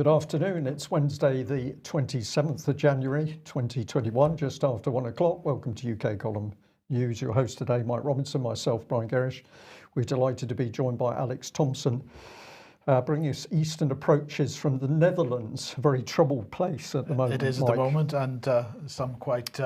Good afternoon. It's Wednesday, the 27th of January, 2021, just after 1 o'clock. Welcome to UK Column News. Your host today, Mike Robinson, myself, Brian Gerrish. We're delighted to be joined by Alex Thomson, bringing us Eastern approaches from the Netherlands, a very troubled place at the moment. It is at the moment, and some quite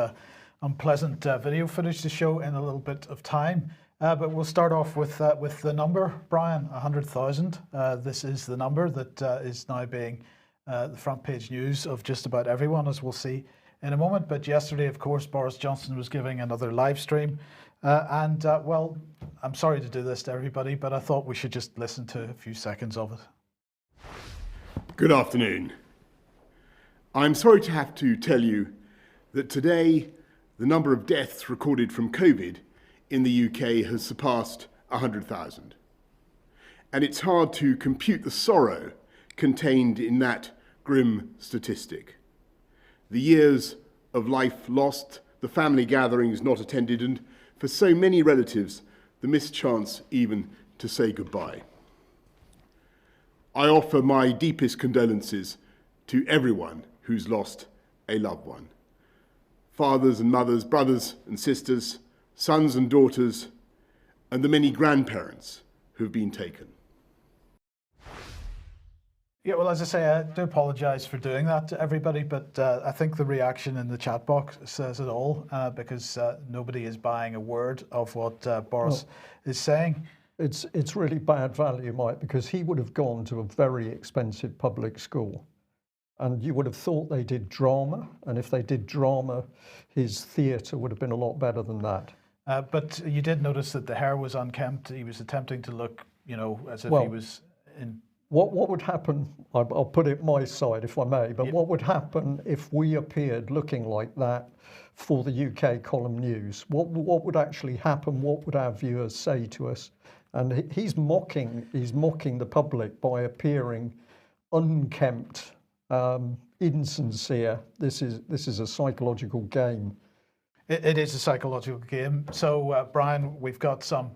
unpleasant video footage to show in a little bit of time. But we'll start off with the number, Brian, 100,000. This is the number that is now being the front page news of just about everyone, as we'll see in a moment. But yesterday, of course, Boris Johnson was giving another live stream. Well, I'm sorry to do this to everybody, but I thought we should just listen to a few seconds of it. Good afternoon. I'm sorry to have to tell you that today the number of deaths recorded from COVID in the UK has surpassed 100,000. And it's hard to compute the sorrow contained in that grim statistic. The years of life lost, the family gatherings not attended, and for so many relatives, the missed chance even to say goodbye. I offer my deepest condolences to everyone who's lost a loved one. Fathers and mothers, brothers and sisters, sons and daughters, and the many grandparents who've been taken. Yeah, well, as I say, I do apologise for doing that to everybody, but I think the reaction in the chat box says it all, because nobody is buying a word of what Boris is saying. It's really bad value, Mike, because he would have gone to a very expensive public school. And you would have thought they did drama, and if they did drama, his theatre would have been a lot better than that. But you did notice that the hair was unkempt. He was attempting to look, you know, as if he was in... What would happen, I'll put it my side if I may, but what would happen if we appeared looking like that for the UK Column News? What would actually happen? What would our viewers say to us? And he's mocking the public by appearing unkempt, insincere. This is a psychological game. It is a psychological game. So, Brian, we've got some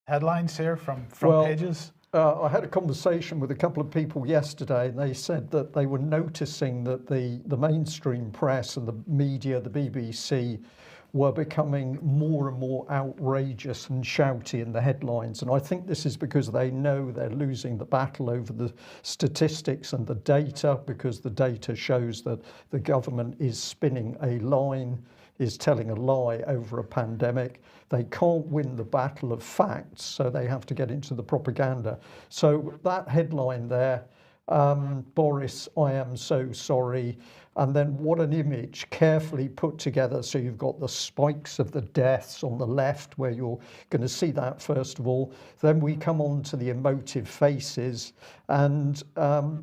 headlines here from front pages. I had a conversation with a couple of people yesterday, and they said that they were noticing that the mainstream press and the media, the BBC, were becoming more and more outrageous and shouty in the headlines. And I think this is because they know they're losing the battle over the statistics and the data, because the data shows that the government is spinning a line, is telling a lie over a pandemic. They can't win the battle of facts, so they have to get into the propaganda. So that headline there, Boris, I am so sorry. And then what an image, carefully put together. So you've got the spikes of the deaths on the left, where you're going to see that first of all. Then we come on to the emotive faces, and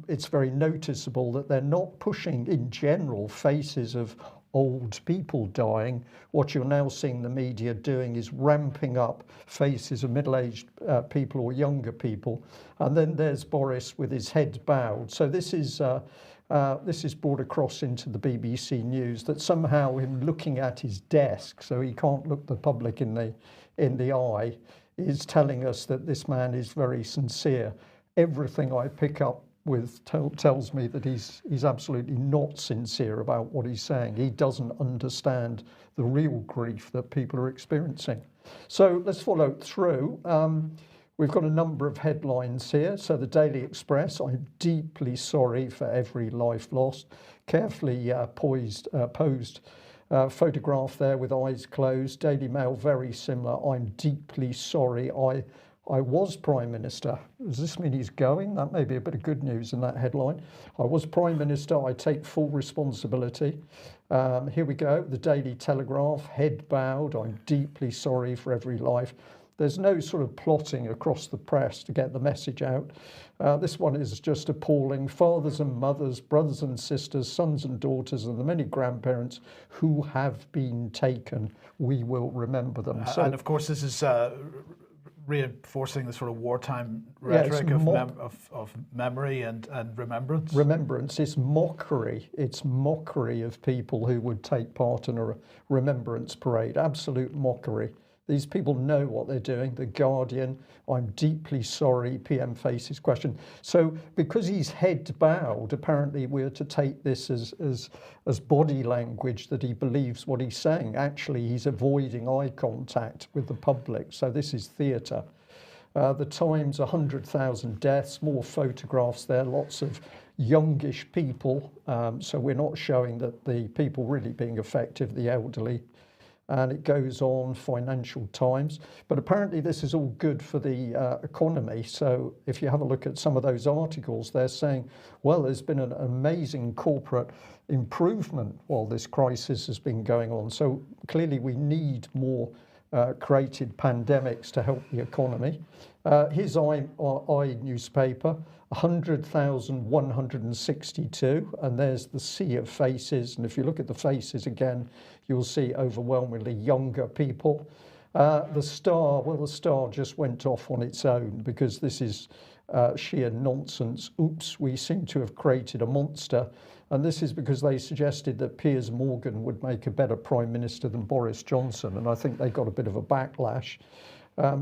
it's very noticeable that they're not pushing, in general, faces of old people dying. What you're now seeing the media doing is ramping up faces of middle-aged people or younger people. And then there's Boris with his head bowed. So this is brought across into the BBC News, that somehow him looking at his desk, so he can't look the public in the eye, is telling us that this man is very sincere. Everything I pick up with tells me that he's absolutely not sincere about what he's saying. He doesn't understand the real grief that people are experiencing. So let's follow through. We've got a number of headlines here. So the Daily Express, I'm deeply sorry for every life lost. Carefully posed photograph there with eyes closed. Daily Mail, very similar. I'm deeply sorry. I was Prime Minister. Does this mean he's going? That may be a bit of good news in that headline. I was Prime Minister. I take full responsibility. Here we go. The Daily Telegraph, head bowed. I'm deeply sorry for every life. There's no sort of plotting across the press to get the message out. This one is just appalling. Fathers and mothers, brothers and sisters, sons and daughters, and the many grandparents who have been taken. We will remember them. And of course, this is reinforcing the sort of wartime rhetoric of memory and remembrance. Remembrance is mockery. It's mockery of people who would take part in a remembrance parade. Absolute mockery. These people know what they're doing. The Guardian, I'm deeply sorry, PM faces question. So because he's head bowed, apparently we're to take this as body language that he believes what he's saying. Actually, he's avoiding eye contact with the public. So this is theatre. The Times, 100,000 deaths, more photographs there, lots of youngish people. So we're not showing that the people really being affected, the elderly. And it goes on, Financial Times. But apparently this is all good for the economy. So if you have a look at some of those articles, they're saying, well, there's been an amazing corporate improvement while this crisis has been going on. So clearly we need more created pandemics to help the economy. His I newspaper, 100,162, and there's the sea of faces. And if you look at the faces again, you'll see overwhelmingly younger people. The Star, well, the Star just went off on its own because this is sheer nonsense. Oops, we seem to have created a monster. And this is because they suggested that Piers Morgan would make a better Prime Minister than Boris Johnson. And I think they got a bit of a backlash.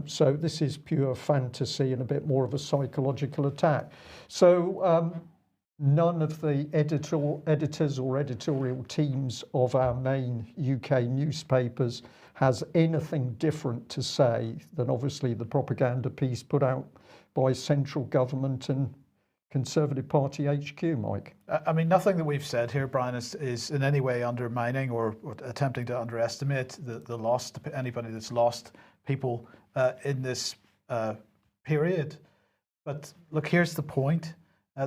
So this is pure fantasy and a bit more of a psychological attack. So none of the editors or editorial teams of our main UK newspapers has anything different to say than obviously the propaganda piece put out by central government and Conservative Party HQ, Mike. I mean, nothing that we've said here, Brian, is in any way undermining or attempting to underestimate the loss, anybody that's lost people in this period. But look, here's the point.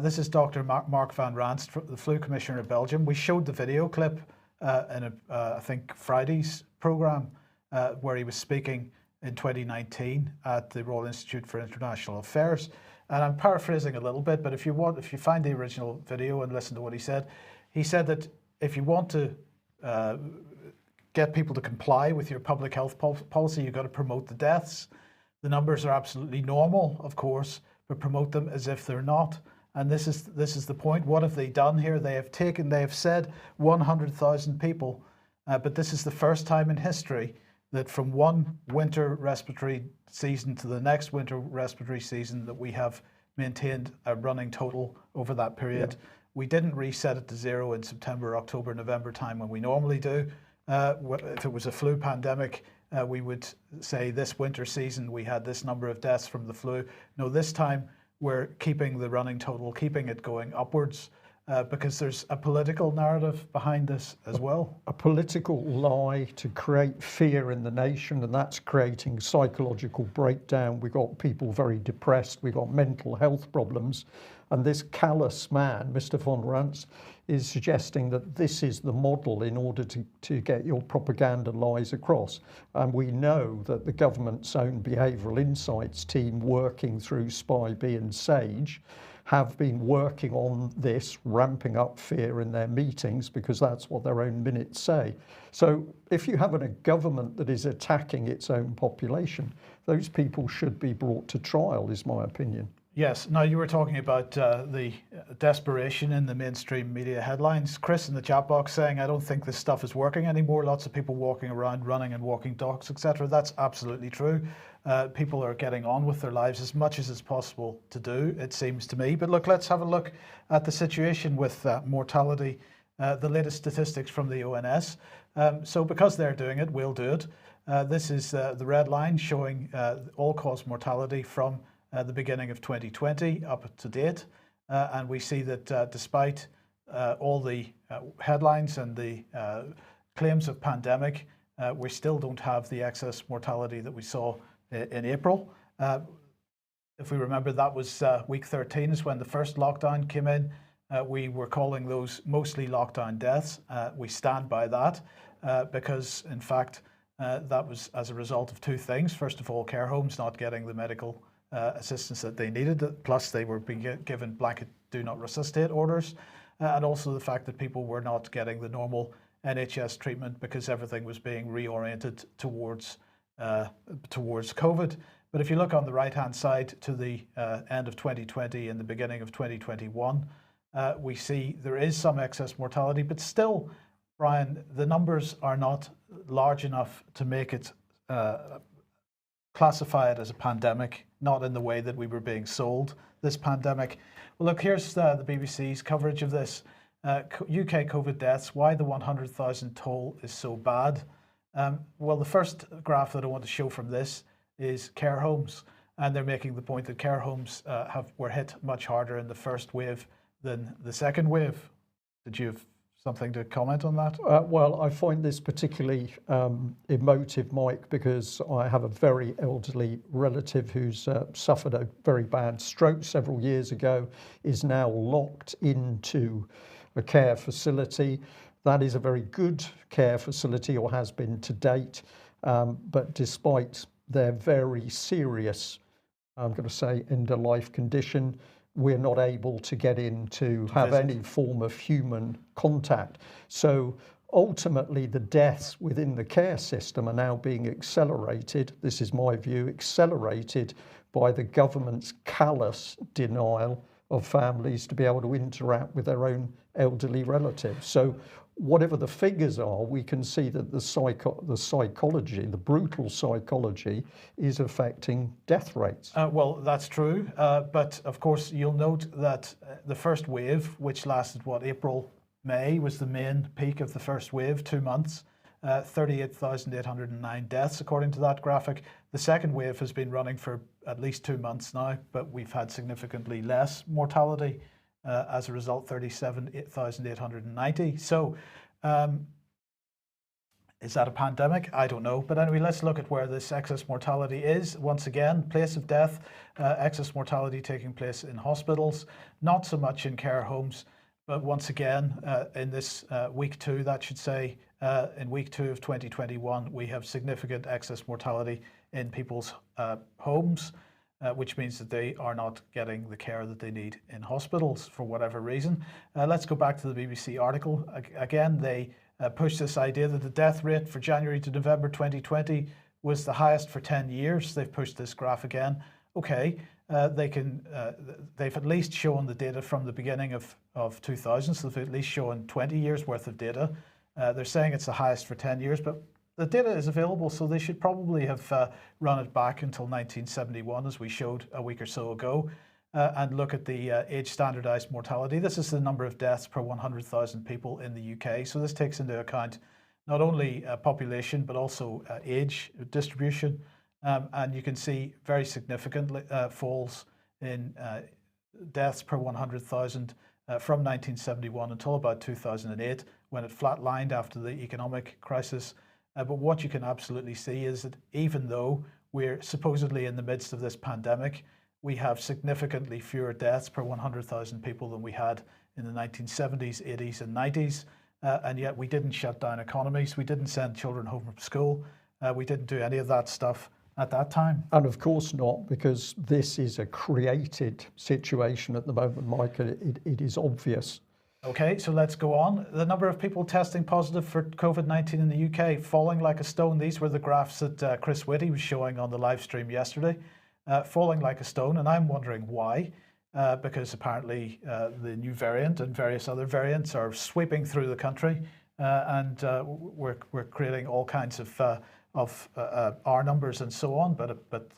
This is Dr. Mark van Ranst, the flu commissioner of Belgium. We showed the video clip in I think Friday's programme where he was speaking in 2019 at the Royal Institute for International Affairs. And I'm paraphrasing a little bit, but if you find the original video and listen to what he said that if you want to get people to comply with your public health policy, you've got to promote the deaths. The numbers are absolutely normal, of course, but promote them as if they're not. And this is the point. What have they done here? They have said 100,000 people, but this is the first time in history that from one winter respiratory season to the next winter respiratory season that we have maintained a running total over that period. Yeah. We didn't reset it to zero in September, October, November time when we normally do. If it was a flu pandemic, we would say this winter season we had this number of deaths from the flu. No, this time we're keeping the running total, keeping it going upwards. Because there's a political narrative behind this as well. A political lie to create fear in the nation, and that's creating psychological breakdown. We've got people very depressed, we've got mental health problems, and this callous man, Mr. von Ranst, is suggesting that this is the model in order to get your propaganda lies across. And we know that the government's own behavioural insights team working through SPI-B and SAGE have been working on this, ramping up fear in their meetings, because that's what their own minutes say. So if you have a government that is attacking its own population, those people should be brought to trial, is my opinion. Yes. Now, you were talking about the desperation in the mainstream media headlines. Chris in the chat box saying, I don't think this stuff is working anymore. Lots of people walking around, running and walking dogs, etc. That's absolutely true. People are getting on with their lives as much as it's possible to do, it seems to me. But look, let's have a look at the situation with mortality, the latest statistics from the ONS. So because they're doing it, we'll do it. This is the red line showing all-cause mortality from the beginning of 2020 up to date. And we see that despite all the headlines and the claims of pandemic, we still don't have the excess mortality that we saw in April. If we remember, that was week 13 is when the first lockdown came in. We were calling those mostly lockdown deaths. We stand by that because, in fact, that was as a result of two things. First of all, care homes not getting the medical assistance that they needed, plus they were being given blanket do not resuscitate orders, and also the fact that people were not getting the normal NHS treatment because everything was being reoriented towards COVID. But if you look on the right-hand side to the end of 2020 and the beginning of 2021, we see there is some excess mortality, but still, Brian, the numbers are not large enough to make it classify it as a pandemic, not in the way that we were being sold this pandemic. Well, look, here's the BBC's coverage of this. UK COVID deaths, why the 100,000 toll is so bad. Well, the first graph that I want to show from this is care homes. And they're making the point that care homes were hit much harder in the first wave than the second wave. Did you have something to comment on that? Well, I find this particularly emotive, Mike, because I have a very elderly relative who's suffered a very bad stroke several years ago, is now locked into a care facility. That is a very good care facility, or has been to date, but despite their very serious, I'm going to say, end-of-life condition, we're not able to get in to have any form of human contact. So ultimately the deaths within the care system are now being accelerated, this is my view, accelerated by the government's callous denial of families to be able to interact with their own elderly relatives. So whatever the figures are, we can see that the psychology, the brutal psychology, is affecting death rates. Well, that's true. But of course, you'll note that the first wave, which lasted, April, May, was the main peak of the first wave, 2 months, 38,809 deaths, according to that graphic. The second wave has been running for at least 2 months now, but we've had significantly less mortality. As a result, 37,890. So is that a pandemic? I don't know. But anyway, let's look at where this excess mortality is. Once again, place of death, excess mortality taking place in hospitals, not so much in care homes. But once again, in this week 2, that should say, in week 2 of 2021, we have significant excess mortality in people's homes. Which means that they are not getting the care that they need in hospitals for whatever reason. Let's go back to the BBC article. Again, they push this idea that the death rate for January to November 2020 was the highest for 10 years. They've pushed this graph again. Okay, they've at least shown the data from the beginning of 2000, so they've at least shown 20 years worth of data. They're saying it's the highest for 10 years, but the data is available, so they should probably have run it back until 1971, as we showed a week or so ago, and look at the age standardized mortality. This is the number of deaths per 100,000 people in the UK. So this takes into account not only population, but also age distribution. And you can see very significant falls in deaths per 100,000 from 1971 until about 2008, when it flatlined after the economic crisis. But what you can absolutely see is that even though we're supposedly in the midst of this pandemic, we have significantly fewer deaths per 100,000 people than we had in the 1970s, 80s and 90s. And yet we didn't shut down economies. We didn't send children home from school. We didn't do any of that stuff at that time. And of course not, because this is a created situation at the moment, Mike. It is obvious. Okay, so let's go on. The number of people testing positive for COVID-19 in the UK falling like a stone. These were the graphs that Chris Whitty was showing on the live stream yesterday. Falling like a stone, and I'm wondering why. Because apparently the new variant and various other variants are sweeping through the country, and we're creating all kinds of R numbers and so on. But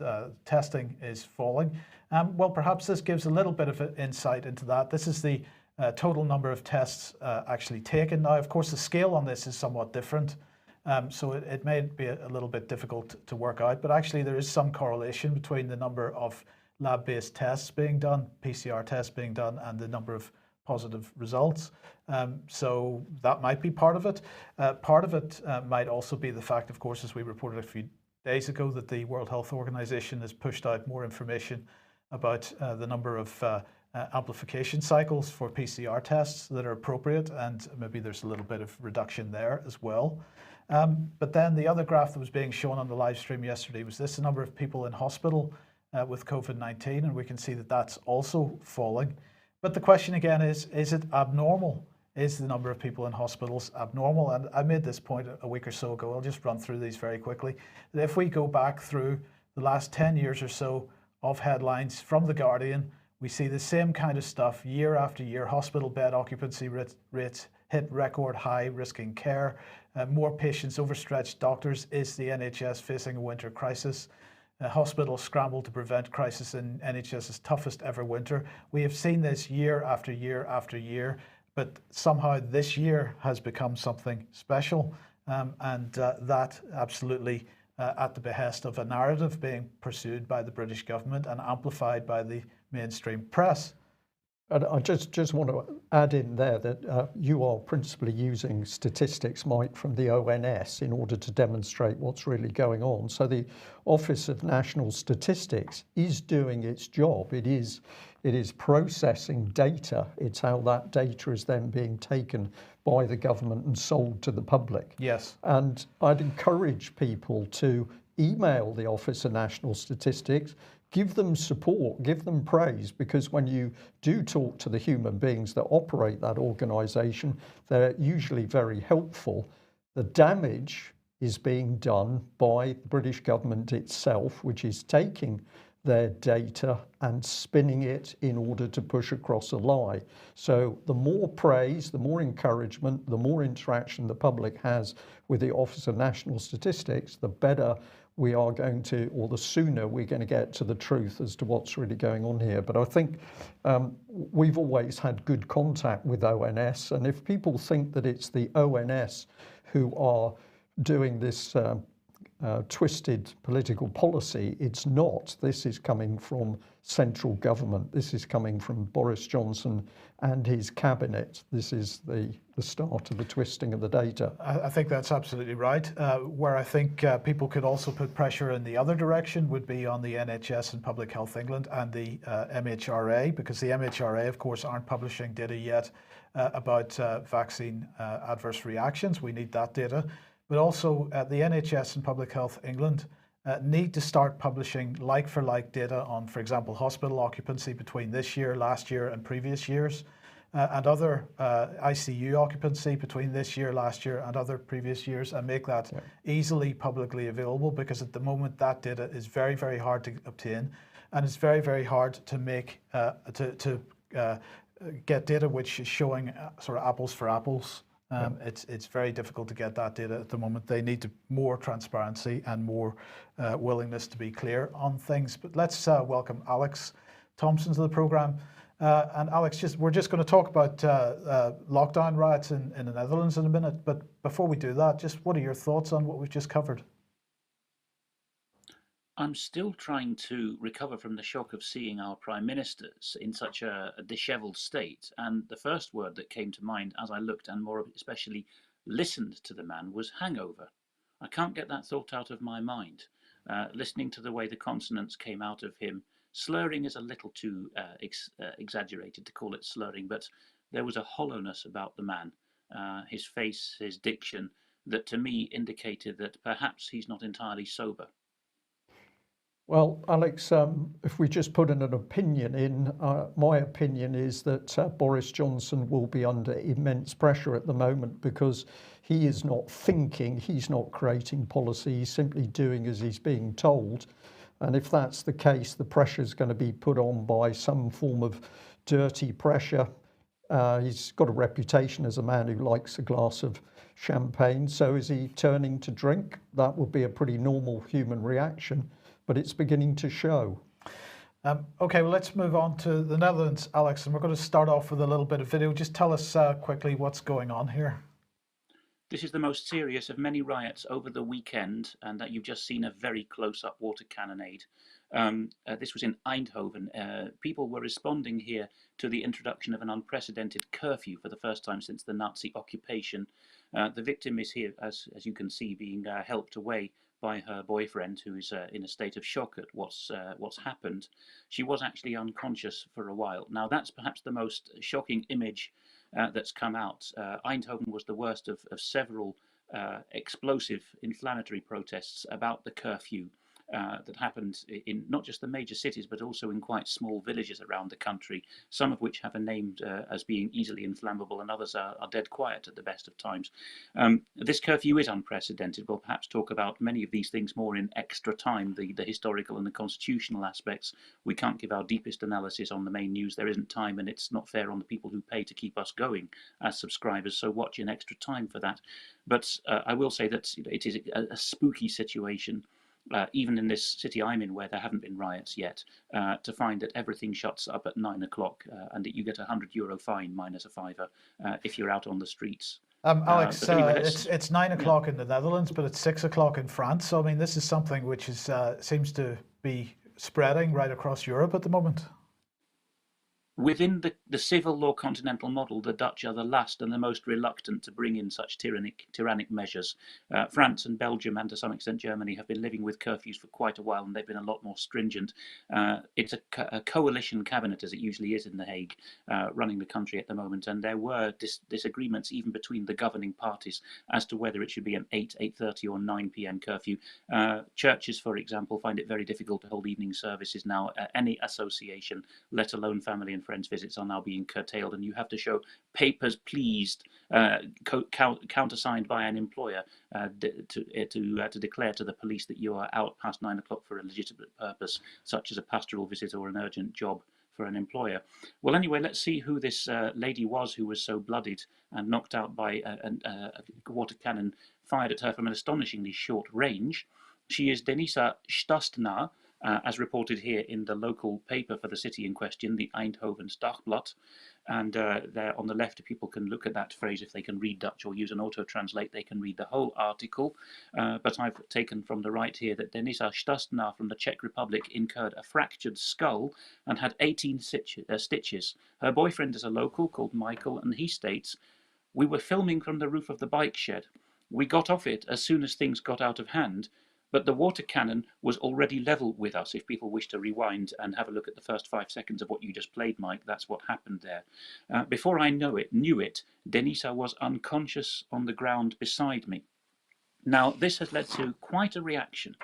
testing is falling. Well, perhaps this gives a little bit of insight into that. This is the total number of tests actually taken. Now, of course, the scale on this is somewhat different, so it may be a little bit difficult to work out, but actually there is some correlation between the number of lab-based tests being done, PCR tests being done, and the number of positive results. So that might be part of it. Part of it might also be the fact, of course, as we reported a few days ago, that the World Health Organization has pushed out more information about the number of amplification cycles for PCR tests that are appropriate, and maybe there's a little bit of reduction there as well. But then the other graph that was being shown on the live stream yesterday was this, the number of people in hospital with COVID-19, and we can see that that's also falling. But the question again is it abnormal? Is the number of people in hospitals abnormal? And I made this point a week or so ago. I'll just run through these very quickly. That if we go back through the last 10 years or so of headlines from The Guardian, we see the same kind of stuff year after year. Hospital bed occupancy rates hit record high, risking care. More patients, overstretched doctors. Is the NHS facing a winter crisis? Hospitals scramble to prevent crisis in NHS's toughest ever winter. We have seen this year after year after year, but somehow this year has become something special, and that absolutely at the behest of a narrative being pursued by the British government and amplified by the mainstream press. And I just want to add in there that you are principally using statistics, Mike, from the ONS in order to demonstrate what's really going on. So the Office of National Statistics is doing its job. It is processing data. It's how that data is then being taken by the government and sold to the public. Yes. And I'd encourage people to email the Office of National Statistics, give them support, give them praise, because when you do talk to the human beings that operate that organisation, they're usually very helpful. The damage is being done by the British government itself, which is taking their data and spinning it in order to push across a lie. So the more praise, the more encouragement, the more interaction the public has with the Office of National Statistics, the better we are going to, or the sooner we're going to get to the truth as to what's really going on here. But I think we've always had good contact with ONS, and if people think that it's the ONS who are doing this twisted political policy, it's not. This is coming from central government. This is coming from Boris Johnson and his cabinet. This is the start of the twisting of the data. I think that's absolutely right. Where I think people could also put pressure in the other direction would be on the NHS and Public Health England and the MHRA, because the MHRA, of course, aren't publishing data yet about vaccine adverse reactions. We need that data. But also the NHS and Public Health England need to start publishing like-for-like data on, for example, hospital occupancy between this year, last year and previous years, and other ICU occupancy between this year, last year and other previous years, and make that easily publicly available, because at the moment that data is very, very hard to obtain, and it's very, very hard to make, get data which is showing sort of apples for apples. It's very difficult to get that data at the moment. They need more transparency and more willingness to be clear on things. But let's welcome Alex Thomson to the programme. And Alex, we're just going to talk about lockdown riots in the Netherlands in a minute. But before we do that, just what are your thoughts on what we've just covered? I'm still trying to recover from the shock of seeing our Prime Ministers in such a dishevelled state. And the first word that came to mind as I looked and more especially listened to the man was hangover. I can't get that thought out of my mind. Listening to the way the consonants came out of him, slurring is a little too exaggerated to call it slurring, but there was a hollowness about the man, his face, his diction, that to me indicated that perhaps he's not entirely sober. Well, Alex, if we just put in an opinion in, my opinion is that Boris Johnson will be under immense pressure at the moment, because he is not thinking, he's not creating policy, he's simply doing as he's being told. And if that's the case, the pressure is going to be put on by some form of dirty pressure. He's got a reputation as a man who likes a glass of champagne. So is he turning to drink? That would be a pretty normal human reaction, but it's beginning to show. Okay, well, let's move on to the Netherlands, Alex, and we're going to start off with a little bit of video. Just tell us quickly what's going on here. This is the most serious of many riots over the weekend, and that you've just seen a very close-up water cannonade. This was in Eindhoven. People were responding here to the introduction of an unprecedented curfew for the first time since the Nazi occupation. The victim is here, as you can see, being helped away by her boyfriend, who is in a state of shock at what's happened. She was actually unconscious for a while. Now, that's perhaps the most shocking image that's come out. Eindhoven was the worst of several explosive, inflammatory protests about the curfew. that happened in not just the major cities, but also in quite small villages around the country, some of which have a name as being easily inflammable, and others are dead quiet at the best of times. This curfew is unprecedented. We'll perhaps talk about many of these things more in extra time, the historical and the constitutional aspects. We can't give our deepest analysis on the main news. There isn't time, and it's not fair on the people who pay to keep us going as subscribers, so watch in extra time for that. But I will say that it is a spooky situation, even in this city I'm in, where there haven't been riots yet, to find that everything shuts up at 9 o'clock and that you get a €100 fine minus a fiver if you're out on the streets. Alex, anyway, it's 9 o'clock in the Netherlands, but it's 6 o'clock in France. So I mean, this is something which is seems to be spreading right across Europe at the moment. Within the civil law continental model, the Dutch are the last and the most reluctant to bring in such tyrannic measures. France and Belgium, and to some extent Germany, have been living with curfews for quite a while, and they've been a lot more stringent. It's a coalition cabinet, as it usually is in The Hague, running the country at the moment, and there were disagreements even between the governing parties as to whether it should be an 8, 8:30 or 9 p.m. curfew. Churches, for example, find it very difficult to hold evening services now. Any association, let alone family and friends visits, are now being curtailed, and you have to show papers pleased, countersigned by an employer, to declare to the police that you are out past 9 o'clock for a legitimate purpose, such as a pastoral visit or an urgent job for an employer. Well, anyway, let's see who this lady was who was so bloodied and knocked out by a water cannon fired at her from an astonishingly short range. She is Denisa Stastna, as reported here in the local paper for the city in question, the Eindhoven Dagblad. And there on the left, people can look at that phrase if they can read Dutch or use an auto-translate, they can read the whole article. But I've taken from the right here that Denisa Stastna from the Czech Republic incurred a fractured skull and had 18 stitches. Her boyfriend is a local called Michael, and he states, "We were filming from the roof of the bike shed. We got off it as soon as things got out of hand, but the water cannon was already level with us." If people wish to rewind and have a look at the first 5 seconds of what you just played, Mike, that's what happened there. Before I knew it, Denisa was unconscious on the ground beside me. Now, this has led to quite a reaction,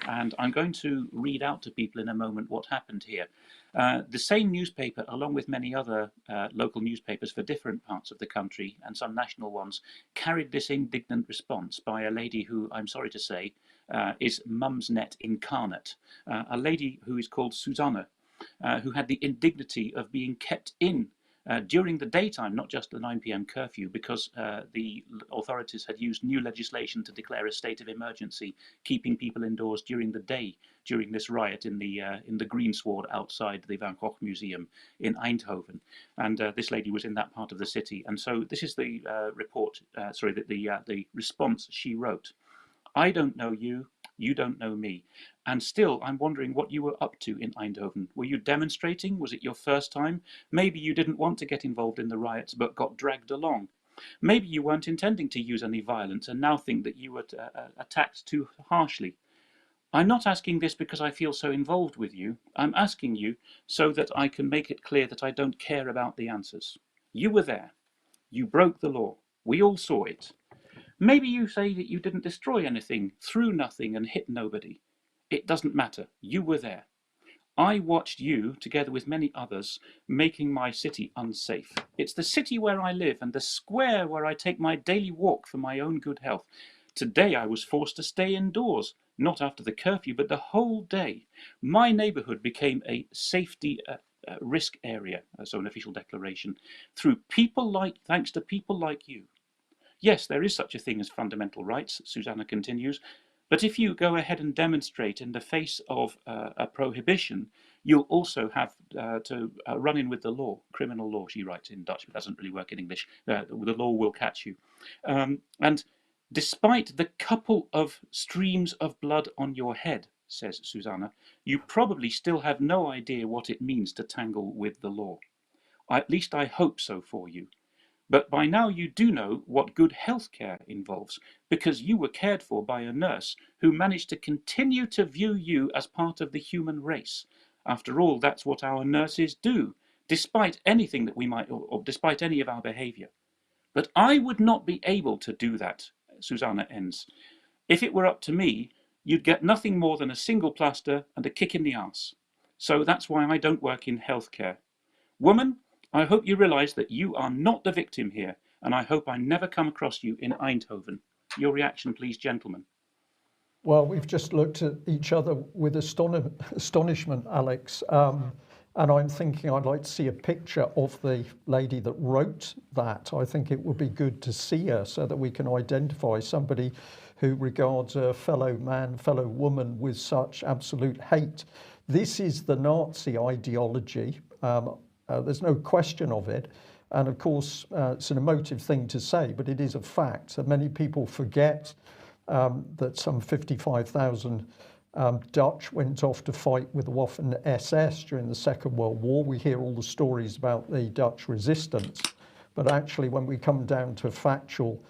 and I'm going to read out to people in a moment what happened here. The same newspaper, along with many other local newspapers for different parts of the country and some national ones, carried this indignant response by a lady who, I'm sorry to say, is Mumsnet incarnate, a lady who is called Susanna, who had the indignity of being kept in during the daytime, not just the 9 p.m. curfew, because the authorities had used new legislation to declare a state of emergency, keeping people indoors during the day during this riot in the greensward outside the Van Gogh Museum in Eindhoven. And this lady was in that part of the city. And so this is the the response she wrote. "I don't know you, you don't know me. And still, I'm wondering what you were up to in Eindhoven. Were you demonstrating? Was it your first time? Maybe you didn't want to get involved in the riots, but got dragged along. Maybe you weren't intending to use any violence and now think that you were attacked too harshly. I'm not asking this because I feel so involved with you. I'm asking you so that I can make it clear that I don't care about the answers. You were there. You broke the law. We all saw it. Maybe you say that you didn't destroy anything, threw nothing, and hit nobody. It doesn't matter. You were there. I watched you, together with many others, making my city unsafe. It's the city where I live and the square where I take my daily walk for my own good health. Today I was forced to stay indoors, not after the curfew, but the whole day. My neighborhood became a safety risk area, so an official declaration, thanks to people like you. Yes, there is such a thing as fundamental rights," Susanna continues, "but if you go ahead and demonstrate in the face of a prohibition, you'll also have to run in with the law, criminal law," she writes in Dutch, but doesn't really work in English. The law will catch you. And despite the couple of streams of blood on your head, says Susanna, you probably still have no idea what it means to tangle with the law. At least I hope so for you. But by now you do know what good health care involves, because you were cared for by a nurse who managed to continue to view you as part of the human race. After all, that's what our nurses do, despite anything that we might, or despite any of our behaviour. But I would not be able to do that, Susanna ends. If it were up to me, you'd get nothing more than a single plaster and a kick in the arse. So that's why I don't work in healthcare. Woman, I hope you realise that you are not the victim here, and I hope I never come across you in Eindhoven. Your reaction, please, gentlemen. Well, we've just looked at each other with astonishment, Alex. And I'm thinking I'd like to see a picture of the lady that wrote that. I think it would be good to see her so that we can identify somebody who regards a fellow man, fellow woman with such absolute hate. This is the Nazi ideology. There's no question of it. And of course, it's an emotive thing to say, but it is a fact. So many people forget that some 55,000 Dutch went off to fight with the Waffen SS during the Second World War. We hear all the stories about the Dutch resistance, but actually when we come down to factual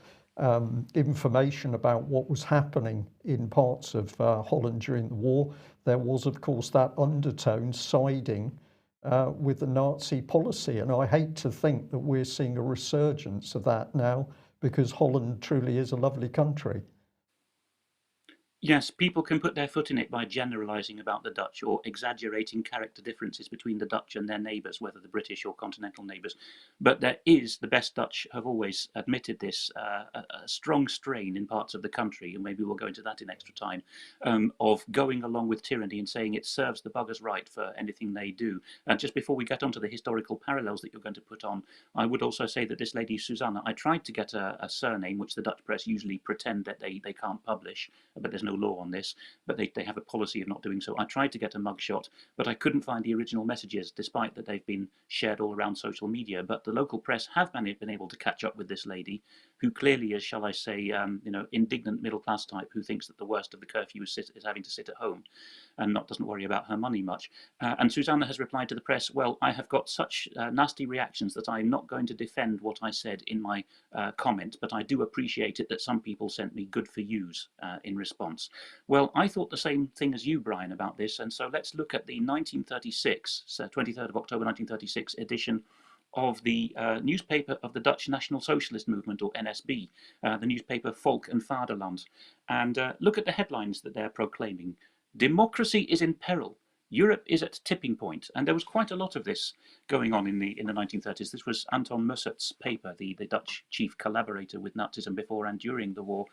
information about what was happening in parts of Holland during the war, there was of course that undertone siding with the Nazi policy. And I hate to think that we're seeing a resurgence of that now, because Holland truly is a lovely country. Yes, people can put their foot in it by generalising about the Dutch or exaggerating character differences between the Dutch and their neighbours, whether the British or continental neighbours. But there is, the best Dutch have always admitted this, a strong strain in parts of the country, and maybe we'll go into that in extra time, of going along with tyranny and saying it serves the buggers right for anything they do. And just before we get onto the historical parallels that you're going to put on, I would also say that this lady, Susanna, I tried to get a surname, which the Dutch press usually pretend that they can't publish, but there's no law on this, but they have a policy of not doing so. I tried to get a mugshot, but I couldn't find the original messages, despite that they've been shared all around social media. But the local press have been able to catch up with this lady, who clearly is, shall I say, indignant middle class type, who thinks that the worst of the curfew is having to sit at home and doesn't worry about her money much. And Susanna has replied to the press, well, I have got such nasty reactions that I'm not going to defend what I said in my comment, but I do appreciate it that some people sent me good for yous in response. Well, I thought the same thing as you, Brian, about this, and so let's look at the 1936, so 23rd of October 1936 edition of the newspaper of the Dutch National Socialist Movement, or NSB, the newspaper Volk en Vaderland. And look at the headlines that they're proclaiming. Democracy is in peril. Europe is at tipping point. And there was quite a lot of this going on in the 1930s. This was Anton Mussert's paper, the Dutch chief collaborator with Nazism before and during the war.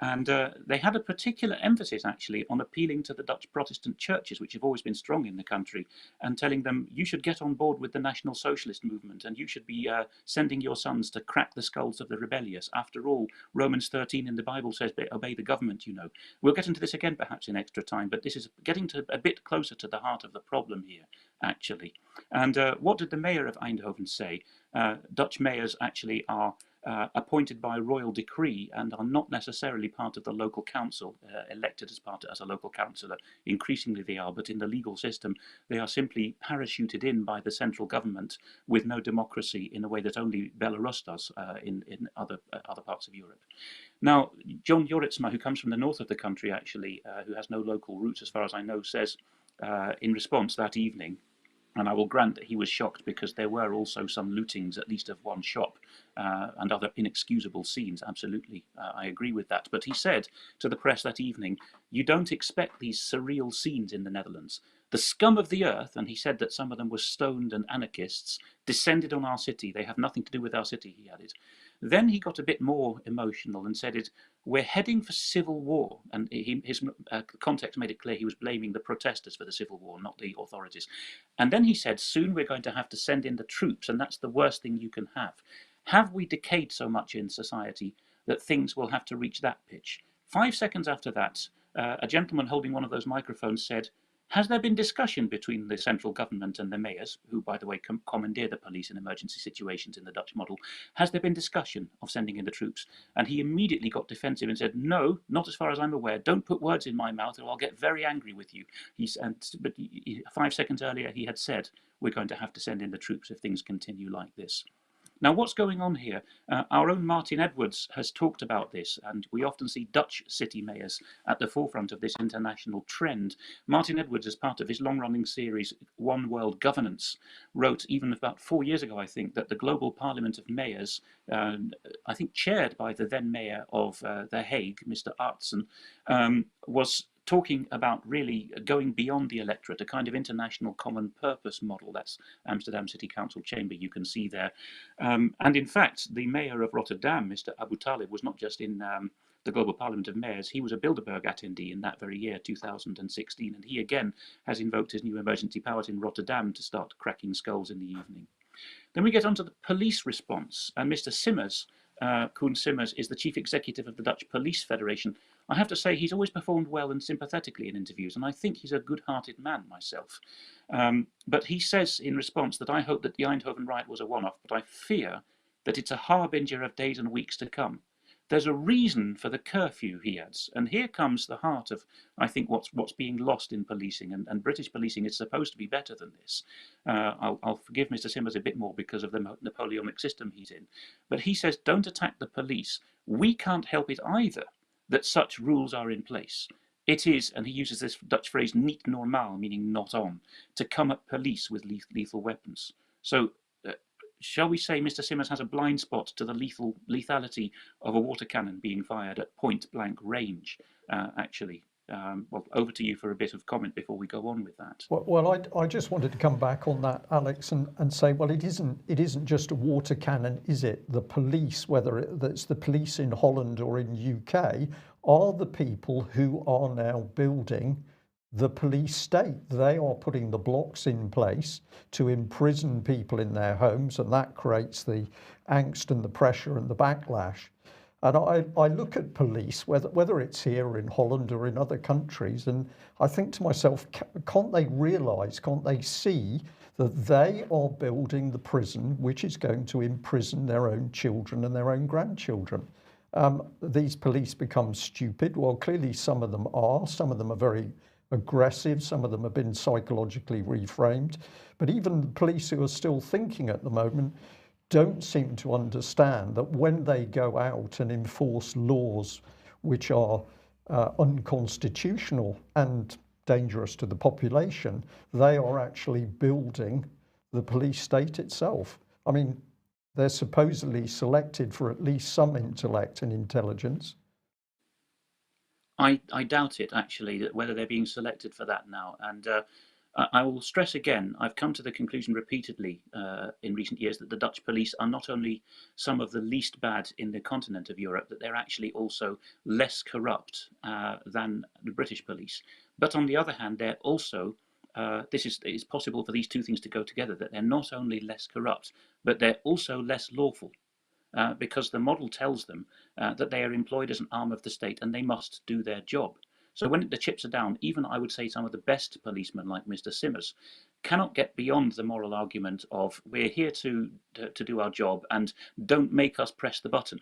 And they had a particular emphasis, actually, on appealing to the Dutch Protestant churches, which have always been strong in the country, and telling them, you should get on board with the National Socialist movement, and you should be sending your sons to crack the skulls of the rebellious. After all, Romans 13 in the Bible says, obey the government, you know. We'll get into this again, perhaps, in extra time, but this is getting to a bit closer to the heart of the problem here, actually. And what did the mayor of Eindhoven say? Dutch mayors actually are appointed by royal decree and are not necessarily part of the local council, elected as a local councillor. Increasingly they are, but in the legal system they are simply parachuted in by the central government with no democracy, in a way that only Belarus does in other parts of Europe. Now, John Joritsma, who comes from the north of the country actually, who has no local roots as far as I know, says in response that evening, and I will grant that he was shocked because there were also some lootings, at least of one shop, and other inexcusable scenes, absolutely. I agree with that. But he said to the press that evening, you don't expect these surreal scenes in the Netherlands. The scum of the earth, and he said that some of them were stoned and anarchists, descended on our city. They have nothing to do with our city, he added. Then he got a bit more emotional and said, we're heading for civil war. And his context made it clear he was blaming the protesters for the civil war, not the authorities. And then he said, soon we're going to have to send in the troops, and that's the worst thing you can have. Have we decayed so much in society that things will have to reach that pitch? 5 seconds after that, a gentleman holding one of those microphones said, has there been discussion between the central government and the mayors, who, by the way, commandeer the police in emergency situations in the Dutch model? Has there been discussion of sending in the troops? And he immediately got defensive and said, no, not as far as I'm aware. Don't put words in my mouth or I'll get very angry with you. But 5 seconds earlier, he had said, we're going to have to send in the troops if things continue like this. Now, what's going on here? Our own Martin Edwards has talked about this, and we often see Dutch city mayors at the forefront of this international trend. Martin Edwards, as part of his long-running series, One World Governance, wrote even about 4 years ago, I think, that the Global Parliament of Mayors, I think chaired by the then mayor of The Hague, Mr. Artsen, was talking about really going beyond the electorate, a kind of international common purpose model. That's Amsterdam City Council chamber, you can see there. And in fact, the mayor of Rotterdam, Mr. Abu Talib, was not just in the Global Parliament of Mayors, he was a Bilderberg attendee in that very year, 2016, and he again has invoked his new emergency powers in Rotterdam to start cracking skulls in the evening. Then we get on to the police response, and Mr. Simmers, Koen Simmers, is the chief executive of the Dutch Police Federation. I have to say he's always performed well and sympathetically in interviews, and I think he's a good-hearted man myself. But he says in response that I hope that the Eindhoven riot was a one-off, but I fear that it's a harbinger of days and weeks to come. There's a reason for the curfew, he adds, and here comes the heart of, I think, what's being lost in policing, and British policing is supposed to be better than this. I'll forgive Mr. Simmers a bit more because of the Napoleonic system he's in, but he says, don't attack the police. We can't help it either that such rules are in place. It is, and he uses this Dutch phrase, niet normaal, meaning not on, to come at police with lethal weapons. So shall we say Mr. Simmers has a blind spot to the lethality of a water cannon being fired at point-blank range, actually? Well, over to you for a bit of comment before we go on with that. Well, I just wanted to come back on that, Alex, and say, well, it isn't just a water cannon, is it? The police, whether it's the police in Holland or in UK, are the people who are now building the police state. They are putting the blocks in place to imprison people in their homes, and that creates the angst and the pressure and the backlash. And I look at police, whether it's here in Holland or in other countries, and I think to myself, can't they realise, can't they see that they are building the prison which is going to imprison their own children and their own grandchildren? These police become stupid. Well, clearly some of them are very aggressive, some of them have been psychologically reframed, but even the police who are still thinking at the moment don't seem to understand that when they go out and enforce laws which are unconstitutional and dangerous to the population, they are actually building the police state itself. I mean, they're supposedly selected for at least some intellect and intelligence. I doubt it, actually, that whether they're being selected for that now. And I will stress again, I've come to the conclusion repeatedly in recent years that the Dutch police are not only some of the least bad in the continent of Europe, that they're actually also less corrupt than the British police. But on the other hand, they're also, it's possible for these two things to go together, that they're not only less corrupt, but they're also less lawful. Because the model tells them that they are employed as an arm of the state and they must do their job. So when the chips are down, even I would say some of the best policemen like Mr. Simmers cannot get beyond the moral argument of we're here to do our job and don't make us press the button.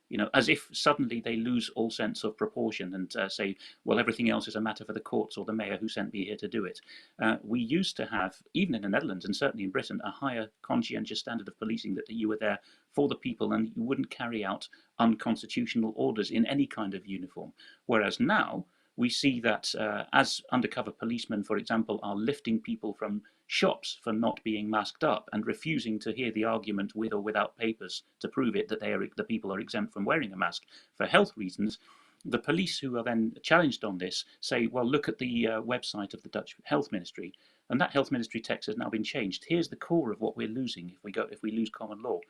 You know, as if suddenly they lose all sense of proportion and say, well, everything else is a matter for the courts or the mayor who sent me here to do it. We used to have, even in the Netherlands and certainly in Britain, a higher conscientious standard of policing, that you were there for the people and you wouldn't carry out unconstitutional orders in any kind of uniform. Whereas now, we see that as undercover policemen, for example, are lifting people from shops for not being masked up and refusing to hear the argument with or without papers to prove it that the people are exempt from wearing a mask for health reasons. The police who are then challenged on this say, well, look at the website of the Dutch Health Ministry, and that Health Ministry text has now been changed. Here's the core of what we're losing if we lose common law.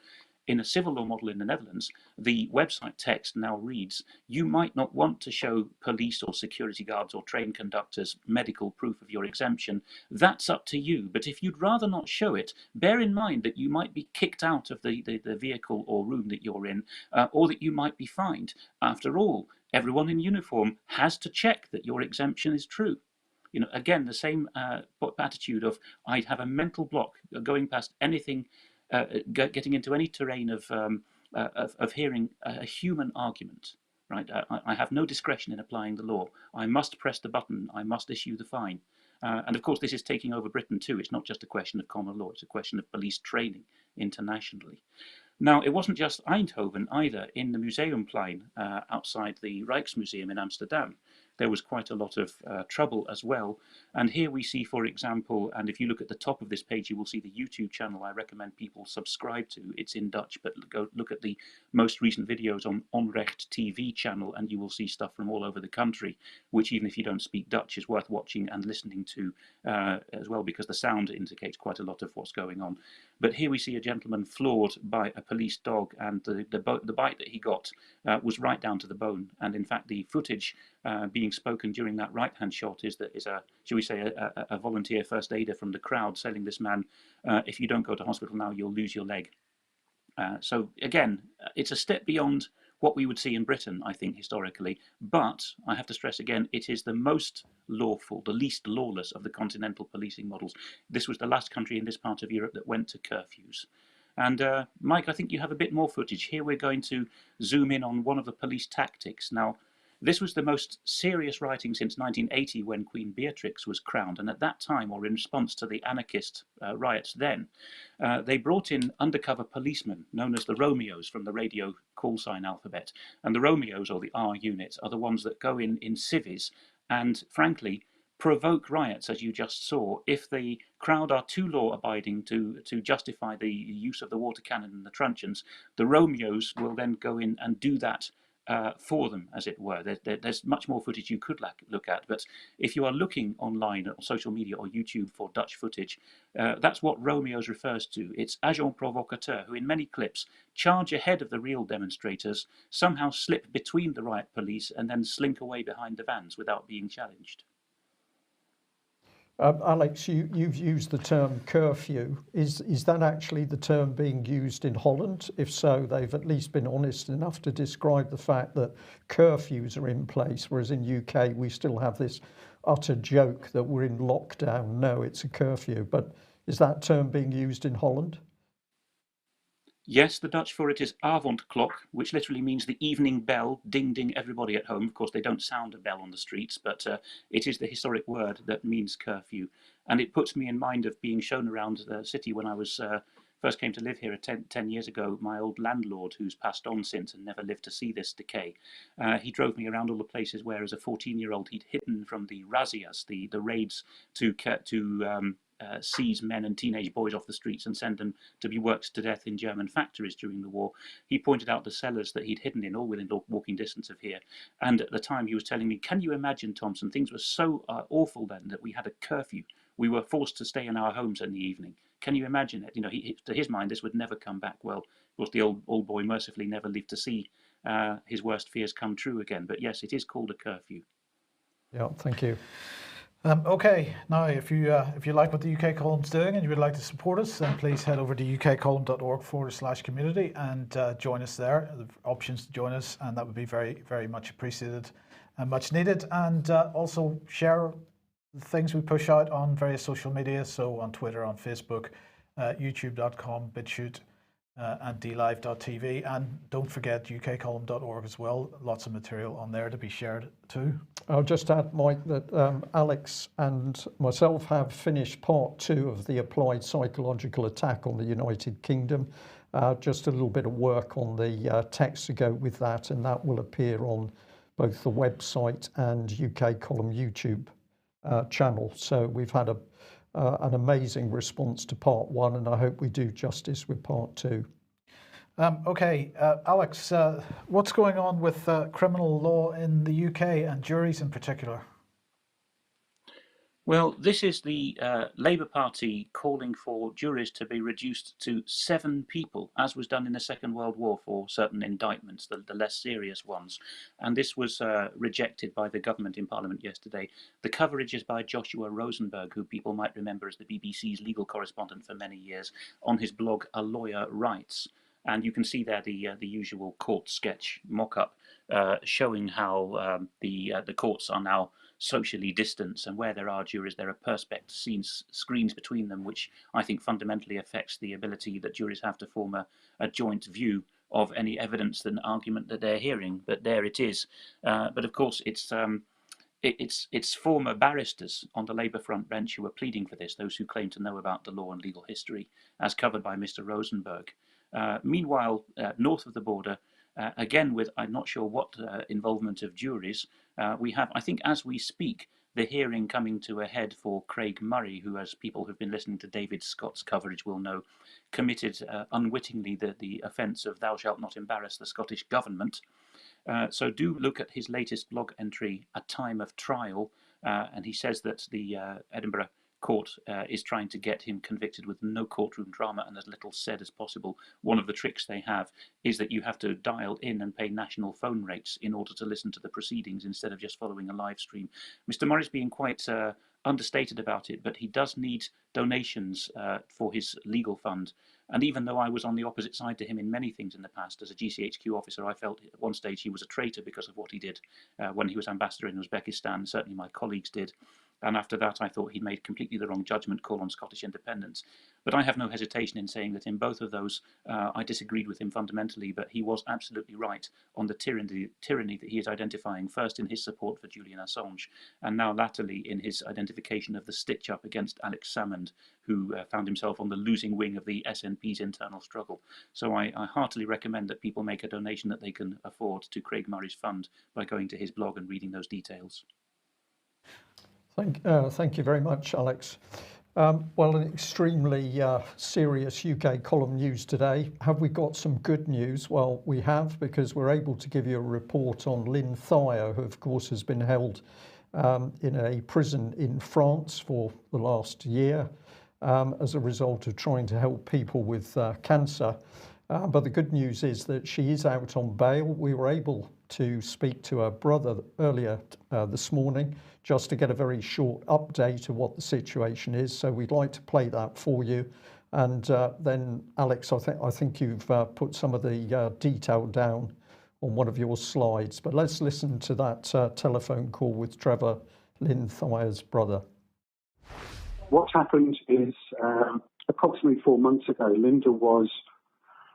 In a civil law model in the Netherlands, the website text now reads, you might not want to show police or security guards or train conductors medical proof of your exemption. That's up to you. But if you'd rather not show it, bear in mind that you might be kicked out of the vehicle or room that you're in, or that you might be fined. After all, everyone in uniform has to check that your exemption is true. You know, again, the same attitude of I'd have a mental block going past anything, getting into any terrain of hearing a human argument, right? I have no discretion in applying the law. I must press the button. I must issue the fine. And of course, this is taking over Britain too. It's not just a question of common law. It's a question of police training internationally. Now, it wasn't just Eindhoven either. In the Museumplein outside the Rijksmuseum in Amsterdam, there was quite a lot of trouble as well. And here we see, for example, and if you look at the top of this page, you will see the YouTube channel I recommend people subscribe to. It's in Dutch, but go look at the most recent videos on Onrecht TV channel, and you will see stuff from all over the country, which even if you don't speak Dutch is worth watching and listening to as well, because the sound indicates quite a lot of what's going on. But here we see a gentleman floored by a police dog, and the bite that he got was right down to the bone. And in fact, the footage being spoken during that right-hand shot is a, shall we say, a volunteer first aider from the crowd telling this man, if you don't go to hospital now, you'll lose your leg. So again, it's a step beyond what we would see in Britain, I think, historically. But I have to stress again, it is the most lawful, the least lawless of the continental policing models. This was the last country in this part of Europe that went to curfews. And Mike, I think you have a bit more footage. Here we're going to zoom in on one of the police tactics. Now, this was the most serious rioting since 1980 when Queen Beatrix was crowned. And at that time, or in response to the anarchist riots then, they brought in undercover policemen known as the Romeos from the radio call sign alphabet. And the Romeos, or the R units, are the ones that go in civvies and, frankly, provoke riots, as you just saw. If the crowd are too law-abiding to justify the use of the water cannon and the truncheons, the Romeos will then go in and do that for them, as it were. There's much more footage you could look at, but if you are looking online or social media or YouTube for Dutch footage, that's what Romeos refers to. It's agents provocateurs, who in many clips charge ahead of the real demonstrators, somehow slip between the riot police, and then slink away behind the vans without being challenged. Alex, you've used the term curfew. Is that actually the term being used in Holland? If so, they've at least been honest enough to describe the fact that curfews are in place, whereas in UK we still have this utter joke that we're in lockdown. No, it's a curfew. But is that term being used in Holland? Yes, the Dutch for it is avondklok, which literally means the evening bell, ding ding everybody at home. Of course, they don't sound a bell on the streets, but it is the historic word that means curfew. And it puts me in mind of being shown around the city when I was first came to live here 10 years ago. My old landlord, who's passed on since and never lived to see this decay, he drove me around all the places where, as a 14-year-old, he'd hidden from the razzias, the raids to seize men and teenage boys off the streets and send them to be worked to death in German factories during the war. He pointed out the cellars that he'd hidden in, all within walking distance of here. And at the time he was telling me, can you imagine, Thomson, things were so awful then that we had a curfew. We were forced to stay in our homes in the evening. Can you imagine it? You know, to his mind, this would never come back. Well, of course, the old boy mercifully never lived to see his worst fears come true again. But yes, it is called a curfew. Yeah, thank you. Okay, now if you like what the UK Column's doing and you would like to support us, then please head over to ukcolumn.org/community and join us there. The options to join us, and that would be very, very much appreciated and much needed. And also share the things we push out on various social media, so on Twitter, on Facebook, youtube.com, BitChute, and dlive.tv. And don't forget ukcolumn.org as well. Lots of material on there to be shared too. I'll just add, Mike, that Alex and myself have finished part 2 of the applied psychological attack on the United Kingdom. Just a little bit of work on the text to go with that, and that will appear on both the website and UK Column YouTube channel. So we've had an amazing response to part 1, and I hope we do justice with part 2. Okay, Alex, what's going on with criminal law in the UK and juries in particular? Well, this is the Labour Party calling for juries to be reduced to 7 people, as was done in the Second World War for certain indictments, the less serious ones. And this was rejected by the government in Parliament yesterday. The coverage is by Joshua Rosenberg, who people might remember as the BBC's legal correspondent for many years, on his blog A Lawyer Writes. And you can see there the usual court sketch mock-up showing how the courts are now socially distanced, and where there are juries, there are perspex screens between them, which I think fundamentally affects the ability that juries have to form a joint view of any evidence and argument that they're hearing. But there it is. But of course, it's former barristers on the Labour front bench who are pleading for this, those who claim to know about the law and legal history, as covered by Mr. Rosenberg. Meanwhile, north of the border, again with I'm not sure what involvement of juries, We have, I think, as we speak, the hearing coming to a head for Craig Murray, who, as people who've been listening to David Scott's coverage will know, committed unwittingly the offence of "Thou shalt not embarrass the Scottish Government." So do look at his latest blog entry, "A Time of Trial," and he says that the Edinburgh court is trying to get him convicted with no courtroom drama and as little said as possible. One of the tricks they have is that you have to dial in and pay national phone rates in order to listen to the proceedings instead of just following a live stream. Mr. Murray's being quite understated about it, but he does need donations for his legal fund. And even though I was on the opposite side to him in many things in the past, as a GCHQ officer, I felt at one stage he was a traitor because of what he did when he was ambassador in Uzbekistan. Certainly my colleagues did. And after that, I thought he made completely the wrong judgment call on Scottish independence. But I have no hesitation in saying that in both of those, I disagreed with him fundamentally, but he was absolutely right on the tyranny that he is identifying, first in his support for Julian Assange, and now latterly in his identification of the stitch-up against Alex Salmond, who found himself on the losing wing of the SNP's internal struggle. So I heartily recommend that people make a donation that they can afford to Craig Murray's fund by going to his blog and reading those details. Thank you very much, Alex. Well, an extremely serious UK column news today. Have we got some good news? Well, we have, because we're able to give you a report on Lyn Thyer, who of course has been held in a prison in France for the last year as a result of trying to help people with cancer. But the good news is that she is out on bail. We were able to speak to her brother earlier this morning just to get a very short update of what the situation is. So we'd like to play that for you. And then, Alex, I think you've put some of the detail down on one of your slides. But let's listen to that telephone call with Trevor, Lyn Thyer's brother. What happened is approximately 4 months ago, Linda was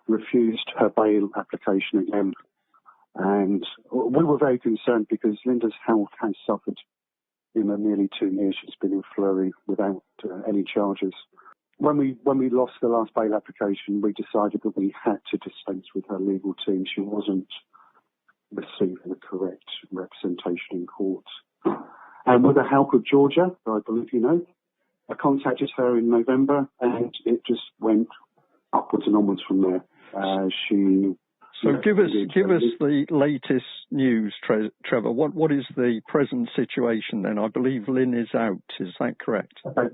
refused her bail application again. And we were very concerned because Linda's health has suffered in the nearly 2 years she's been in Fleury without any charges. When we lost the last bail application, we decided that we had to dispense with her legal team. She wasn't receiving the correct representation in court. And with the help of Georgia, I believe you know, I contacted her in November, and it just went upwards and onwards from there. So give us the latest news, Trevor. What is the present situation then? I believe Lyn is out. Is that correct? Okay.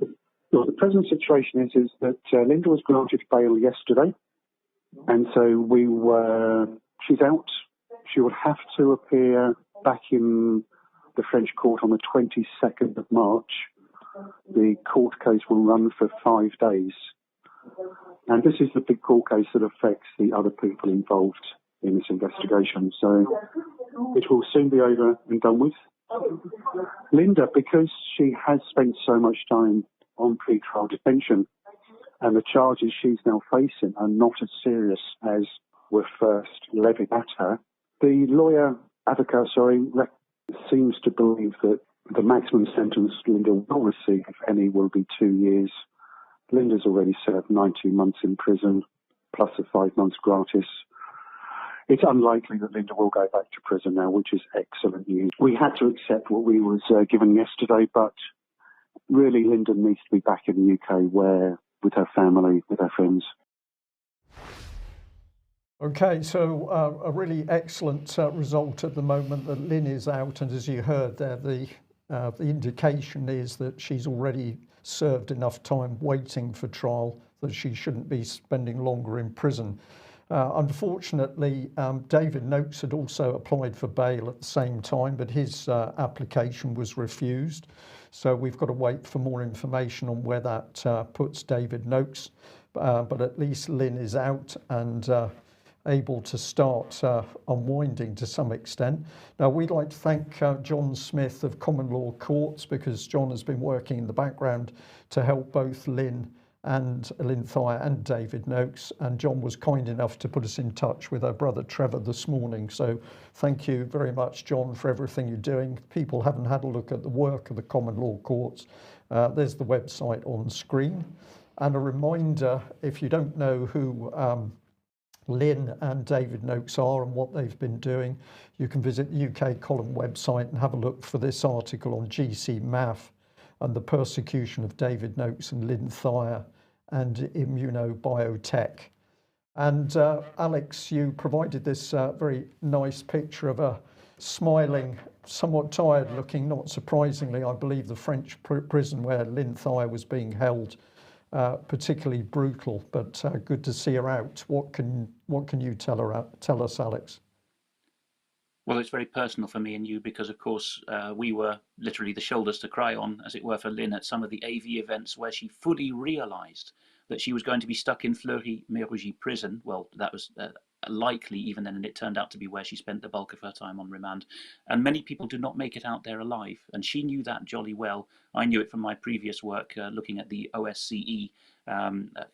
Well, the present situation is that Linda was granted bail yesterday, and so she's out. She will have to appear back in the French court on the 22nd of March. The court case will run for 5 days. And this is the big court case that affects the other people involved in this investigation. So it will soon be over and done with. Linda, because she has spent so much time on pre-trial detention, and the charges she's now facing are not as serious as were first levied at her, the advocate seems to believe that the maximum sentence Linda will receive, if any, will be 2 years. Linda's already served 19 months in prison, plus the 5 months gratis. It's unlikely that Linda will go back to prison now, which is excellent news. We had to accept what we was given yesterday, but really Linda needs to be back in the UK with her family, with her friends. Okay, so a really excellent result at the moment that Lyn is out, and as you heard there, the indication is that she's already served enough time waiting for trial that she shouldn't be spending longer in prison. Unfortunately, David Noakes had also applied for bail at the same time, but his application was refused. So we've got to wait for more information on where that puts David Noakes. But at least Lyn is out and able to start unwinding to some extent. Now, we'd like to thank John Smith of Common Law Courts, because John has been working in the background to help both Lyn Thyer and David Noakes, and John was kind enough to put us in touch with our brother Trevor this morning. So thank you very much, John, for everything you're doing. People haven't had a look at the work of the Common Law Courts. There's the website on screen. And a reminder, if you don't know who Lyn and David Noakes are and what they've been doing. You can visit the UK Column website and have a look for this article on GC Math and the persecution of David Noakes and Lyn Thyer and immunobiotech. And Alex, you provided this very nice picture of a smiling, somewhat tired looking, not surprisingly, I believe the French prison where Lyn Thyer was being held, particularly brutal, but good to see her out. What can you tell us, Alex? Well, it's very personal for me and you because, of course, we were literally the shoulders to cry on, as it were, for Lyn at some of the AV events where she fully realised that she was going to be stuck in Fleury-Mérogis prison. Well, that was likely even then, and it turned out to be where she spent the bulk of her time on remand. And many people do not make it out there alive, and she knew that jolly well. I knew it from my previous work looking at the OSCE,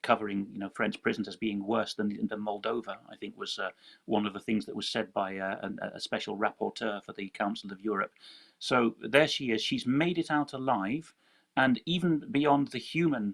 covering French prisons as being worse than Moldova. I think was one of the things that was said by a special rapporteur for the Council of Europe. So there she is. She's made it out alive. And even beyond the human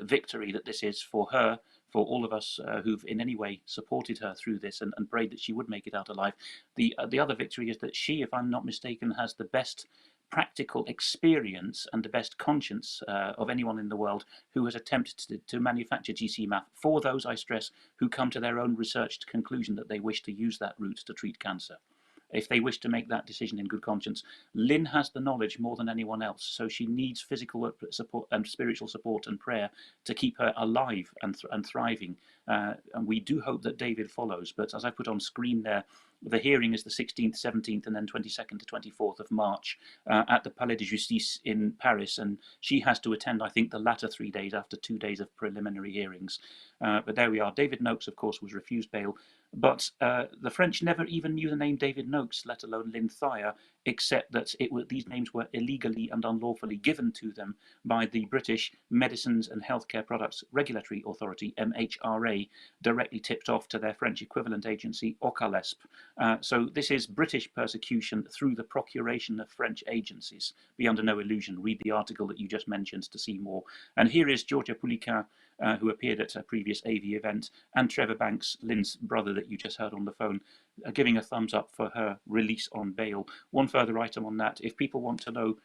victory that this is for her, for all of us who've in any way supported her through this and prayed that she would make it out alive, the other victory is that she, if I'm not mistaken, has the best practical experience and the best conscience of anyone in the world who has attempted to manufacture GC Math for those, I stress, who come to their own researched conclusion that they wish to use that route to treat cancer. If they wish to make that decision in good conscience, Lyn has the knowledge more than anyone else, so she needs physical support and spiritual support and prayer to keep her alive and thriving. And we do hope that David follows, but as I put on screen there, the hearing is the 16th, 17th, and then 22nd to 24th of March at the Palais de Justice in Paris, and she has to attend, I think, the latter 3 days after 2 days of preliminary hearings. But there we are. David Noakes, of course, was refused bail, but the French never even knew the name David Noakes, let alone Lyn Thyer, except that these names were illegally and unlawfully given to them by the British Medicines and Healthcare Products Regulatory Authority, MHRA, directly tipped off to their French equivalent agency, OCALESP. So this is British persecution through the procuration of French agencies. Be under no illusion. Read the article that you just mentioned to see more. And here is Georgia Poulican, who appeared at a previous AV event, and Trevor Banks, Lyn's brother that you just heard on the phone, giving a thumbs up for her release on bail. One further item on that, if people want to know,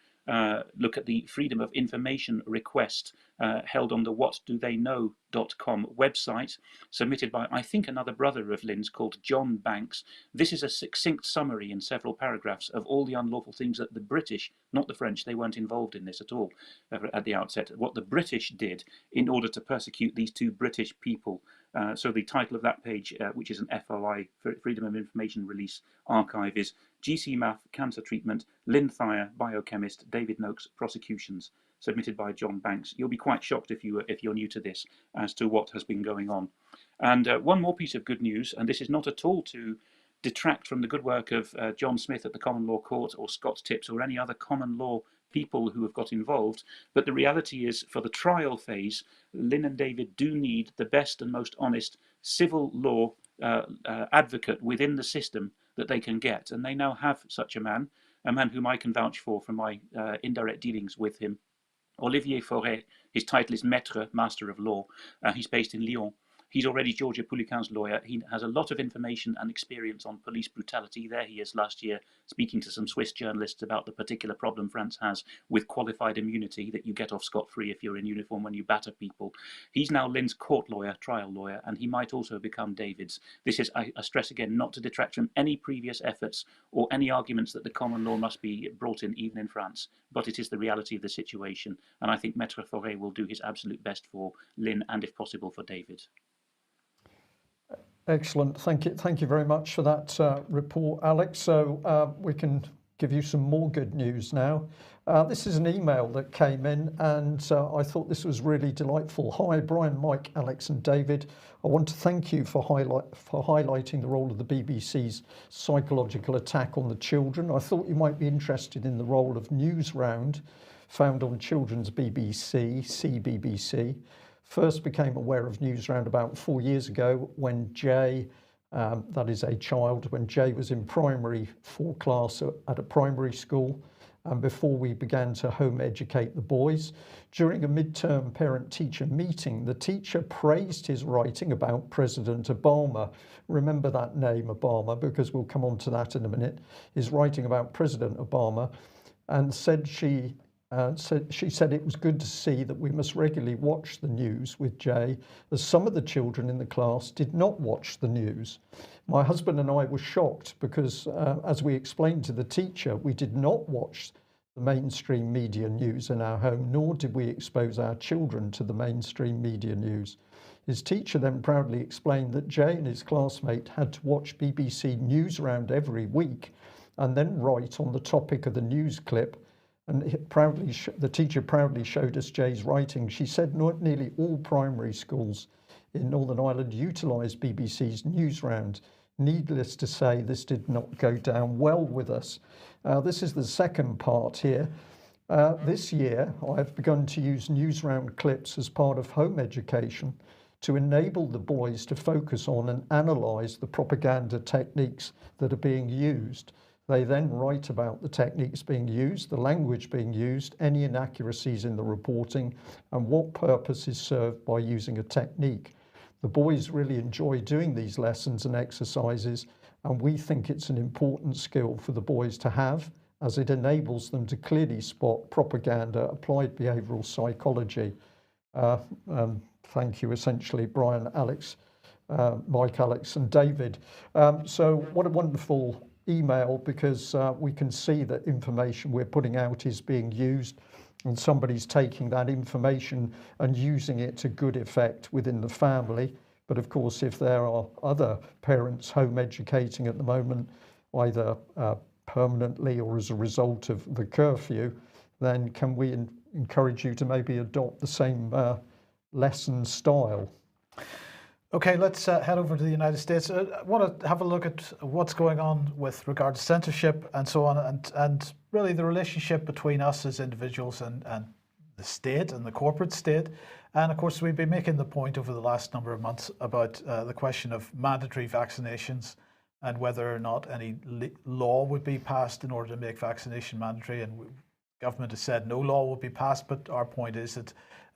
look at the Freedom of Information request held on the whatdotheyknow.com website, submitted by, I think, another brother of Lyn's called John Banks. This is a succinct summary in several paragraphs of all the unlawful things that the British, not the French, they weren't involved in this at all at the outset, what the British did in order to persecute these two British people. So the title of that page, which is an FOI, Freedom of Information Release archive, is GC Math, Cancer Treatment, Lyn Thyer, Biochemist, David Noakes, Prosecutions, submitted by John Banks. You'll be quite shocked if you're new to this as to what has been going on. And one more piece of good news, and this is not at all to detract from the good work of John Smith at the Common Law Court or Scott Tipps or any other common law people who have got involved, but the reality is for the trial phase, Lyn and David do need the best and most honest civil law advocate within the system that they can get, and they now have such a man whom I can vouch for from my indirect dealings with him. Olivier Fauré, his title is Maître, Master of Law. He's based in Lyon. He's already Georgia Poulican's lawyer. He has a lot of information and experience on police brutality. There he is last year speaking to some Swiss journalists about the particular problem France has with qualified immunity, that you get off scot-free if you're in uniform when you batter people. He's now Lyn's court lawyer, trial lawyer, and he might also become David's. This is, I stress again, not to detract from any previous efforts or any arguments that the common law must be brought in even in France, but it is the reality of the situation, and I think Maître Fauré will do his absolute best for Lyn and, if possible, for David. Excellent. Thank you very much for that report, Alex. So we can give you some more good news now. This is an email that came in, and I thought this was really delightful. Hi, Brian, Mike, Alex, and David. I want to thank you for highlighting the role of the BBC's psychological attack on the children. I thought you might be interested in the role of Newsround, found on Children's BBC, CBBC. First became aware of Newsround about 4 years ago when Jay, that is a child, when Jay was in primary 4 class at a primary school. and before we began to home educate the boys. During a midterm parent-teacher meeting, the teacher praised his writing about President Obama. Remember that name, Obama, because we'll come on to that in a minute. His writing about President Obama, and said she said it was good to see that we must regularly watch the news with Jay, as some of the children in the class did not watch the news. My husband and I were shocked because, as we explained to the teacher, we did not watch the mainstream media news in our home, nor did we expose our children to the mainstream media news. His teacher then proudly explained that Jay and his classmate had to watch BBC Newsround every week and then write on the topic of the news clip. And the teacher proudly showed us Jay's writing. She said nearly all primary schools in Northern Ireland utilised BBC's Newsround. Needless to say, this did not go down well with us. This is the second part here. This year, I've begun to use Newsround clips as part of home education to enable the boys to focus on and analyse the propaganda techniques that are being used. They then write about the techniques being used, the language being used, any inaccuracies in the reporting, and what purpose is served by using a technique. The boys really enjoy doing these lessons and exercises, and we think it's an important skill for the boys to have, as it enables them to clearly spot propaganda, applied behavioural psychology. Thank you, essentially, Brian, Alex, Mike, Alex, and David. So what a wonderful email, because we can see that information we're putting out is being used, and somebody's taking that information and using it to good effect within the family. But of course, if there are other parents home educating at the moment, either permanently or as a result of the curfew, then can we encourage you to maybe adopt the same lesson style? Okay, let's head over to the United States. I want to have a look at what's going on with regard to censorship and so on, and really the relationship between us as individuals and the state and the corporate state. And of course, we've been making the point over the last number of months about the question of mandatory vaccinations and whether or not any law would be passed in order to make vaccination mandatory. And government has said no law will be passed, but our point is that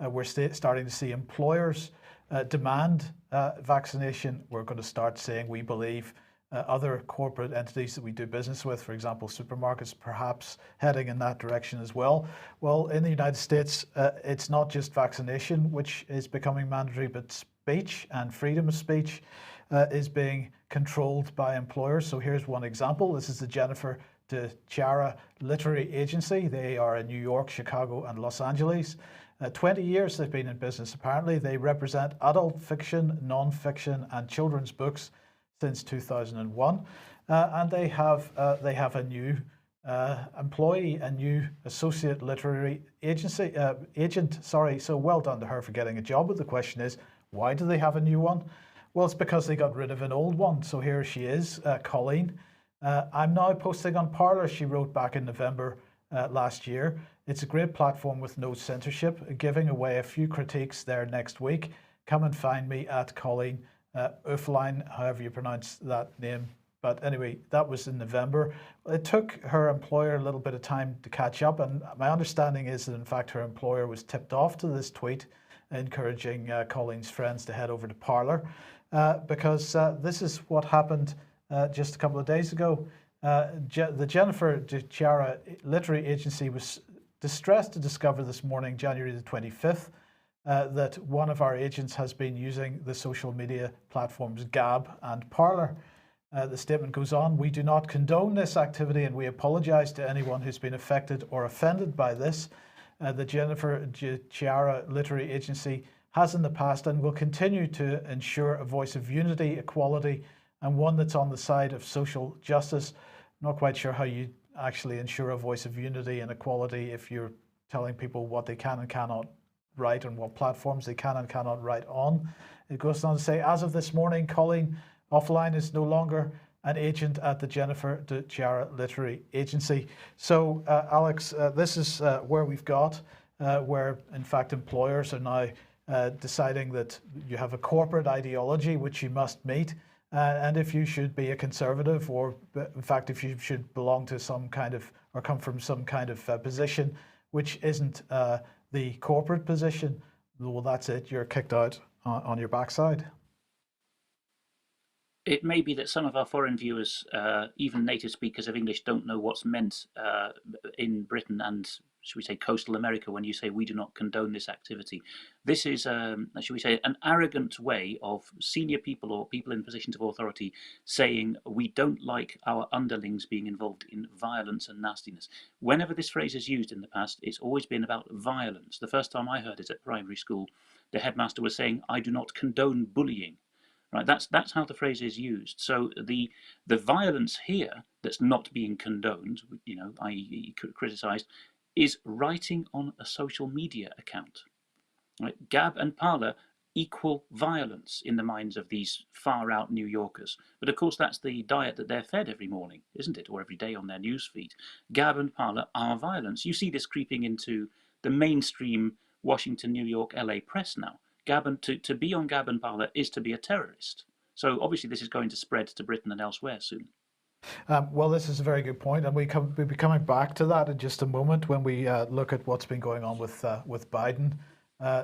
we're starting to see employers demand vaccination. We're going to start saying we believe other corporate entities that we do business with, for example, supermarkets, perhaps heading in that direction as well. Well, in the United States, it's not just vaccination which is becoming mandatory, but speech and freedom of speech is being controlled by employers. So here's one example. This is the Jennifer DeChiara Literary Agency. They are in New York, Chicago, and Los Angeles. 20 years they've been in business, apparently. They represent adult fiction, non-fiction, and children's books since 2001. And they have a new employee, a new associate literary agent. So well done to her for getting a job. But the question is, why do they have a new one? Well, it's because they got rid of an old one. So here she is, Colleen. I'm now posting on Parler, she wrote back in November last year. It's a great platform with no censorship, giving away a few critiques there next week. Come and find me at Colleen Uffline, however you pronounce that name. But anyway, that was in November. It took her employer a little bit of time to catch up, and my understanding is that in fact her employer was tipped off to this tweet encouraging Colleen's friends to head over to Parler, because this is what happened just a couple of days ago. The Jennifer DeChiara Literary Agency was distressed to discover this morning, January the 25th, that one of our agents has been using the social media platforms Gab and Parler. The statement goes on, "We do not condone this activity and we apologize to anyone who's been affected or offended by this. The Jennifer DeChiara Literary Agency has in the past and will continue to ensure a voice of unity, equality, and one that's on the side of social justice." I'm not quite sure how you actually ensure a voice of unity and equality if you're telling people what they can and cannot write and what platforms they can and cannot write on. It goes on to say, as of this morning, Colleen Offline is no longer an agent at the Jennifer DeChiara Literary Agency. So, Alex, this is where we've got, where in fact employers are now deciding that you have a corporate ideology which you must meet. And if you should be a conservative, or in fact, if you should belong to some kind of or come from some kind of position which isn't the corporate position, well, that's it. You're kicked out on your backside. It may be that some of our foreign viewers, even native speakers of English, don't know what's meant in Britain and, should we say, coastal America when you say we do not condone this activity. This is, should we say, an arrogant way of senior people or people in positions of authority saying we don't like our underlings being involved in violence and nastiness. Whenever this phrase is used in the past, it's always been about violence. The first time I heard it at primary school, the headmaster was saying, I do not condone bullying. Right, that's how the phrase is used. So the violence here that's not being condoned, i.e. criticised, is writing on a social media account. Right? Gab and Parler equal violence in the minds of these far out New Yorkers. But of course, that's the diet that they're fed every morning, isn't it? Or every day on their newsfeed. Gab and Parler are violence. You see this creeping into the mainstream Washington, New York, LA press now. To be on Gab and Parler is to be a terrorist. So obviously this is going to spread to Britain and elsewhere soon. Well, this is a very good point, and we'll be coming back to that in just a moment when we look at what's been going on with Biden.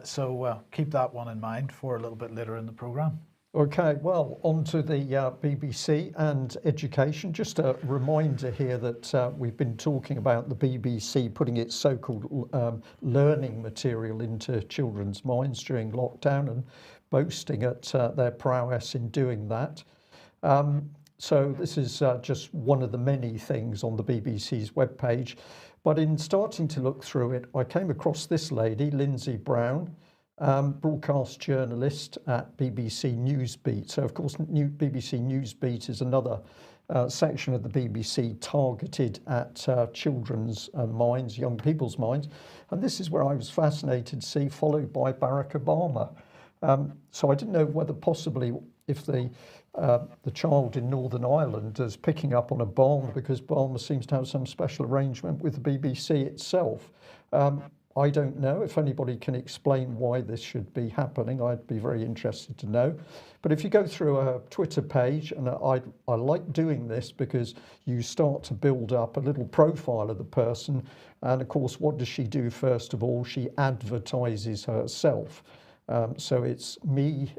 So keep that one in mind for a little bit later in the programme. Okay, well, on to the BBC and education. Just a reminder here that we've been talking about the BBC putting its so-called learning material into children's minds during lockdown and boasting at their prowess in doing that. So this is just one of the many things on the BBC's webpage. But in starting to look through it, I came across this lady, Lindsay Brown, broadcast journalist at BBC Newsbeat. So, of course, BBC Newsbeat is another section of the BBC targeted at children's minds, young people's minds. And this is where I was fascinated to see, followed by Barack Obama. So I didn't know whether possibly if the child in Northern Ireland is picking up on a bomb because Obama seems to have some special arrangement with the BBC itself. I don't know. If anybody can explain why this should be happening, I'd be very interested to know. But if you go through a Twitter page, and I like doing this because you start to build up a little profile of the person. And of course, what does she do first of all? She advertises herself. So it's me.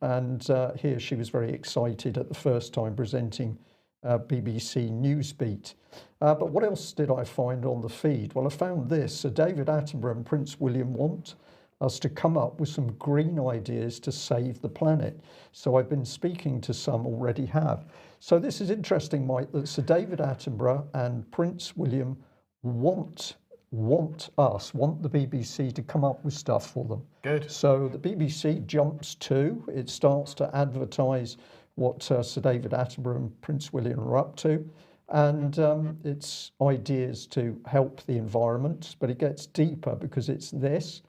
And here she was very excited at the first time presenting BBC Newsbeat. But what else did I find on the feed? Well, I found this. Sir David Attenborough and Prince William want us to come up with some green ideas to save the planet. So I've been speaking to some already have. So this is interesting, Mike, that Sir David Attenborough and Prince William want the BBC to come up with stuff for them. Good. So the BBC jumps to, it starts to advertise what Sir David Attenborough and Prince William are up to, and it's ideas to help the environment, but it gets deeper because it's this.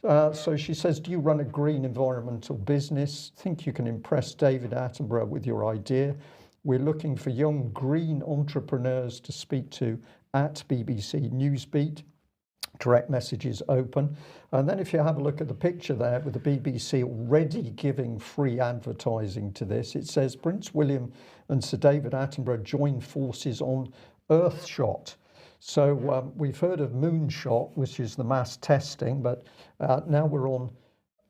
So she says, do you run a green environmental business? Think you can impress David Attenborough with your idea? We're looking for young green entrepreneurs to speak to at BBC Newsbeat. Direct messages open. And then if you have a look at the picture there with the BBC already giving free advertising to this, it says Prince William and Sir David Attenborough join forces on Earthshot. So we've heard of Moonshot, which is the mass testing, but now we're on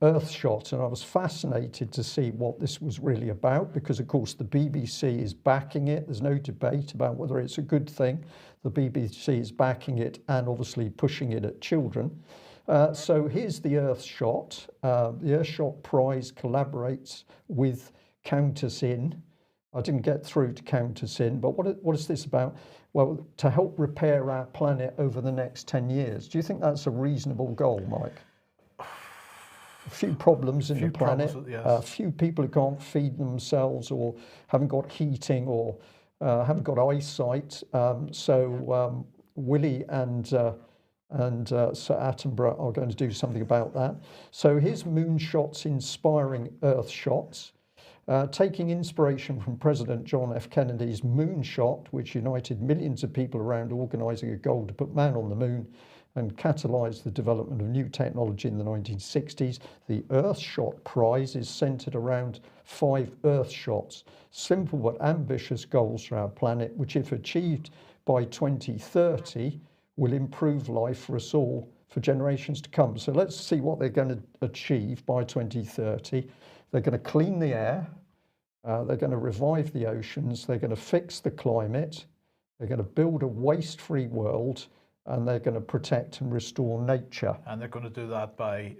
Earthshot, and I was fascinated to see what this was really about because, of course, the BBC is backing it. There's no debate about whether it's a good thing. The BBC is backing it and obviously pushing it at children. So here's the Earthshot. The Earthshot Prize collaborates with Count Us In. I didn't get through to Count Us In, but what is this about? Well, to help repair our planet over the next 10 years. Do you think that's a reasonable goal, Mike? A few problems in the planet, yes. A few people who can't feed themselves or haven't got heating or haven't got eyesight. So Willie and Sir Attenborough are going to do something about that. So here's Moonshot's inspiring Earthshots. Taking inspiration from President John F. Kennedy's Moonshot, which united millions of people around organising a goal to put man on the moon and catalysed the development of new technology in the 1960s. The Earthshot Prize is centred around 5 Earthshots, simple but ambitious goals for our planet, which, if achieved by 2030, will improve life for us all for generations to come. So let's see what they're going to achieve by 2030. They're going to clean the air, they're going to revive the oceans, they're going to fix the climate, they're going to build a waste-free world, and they're going to protect and restore nature. And they're going to do that by...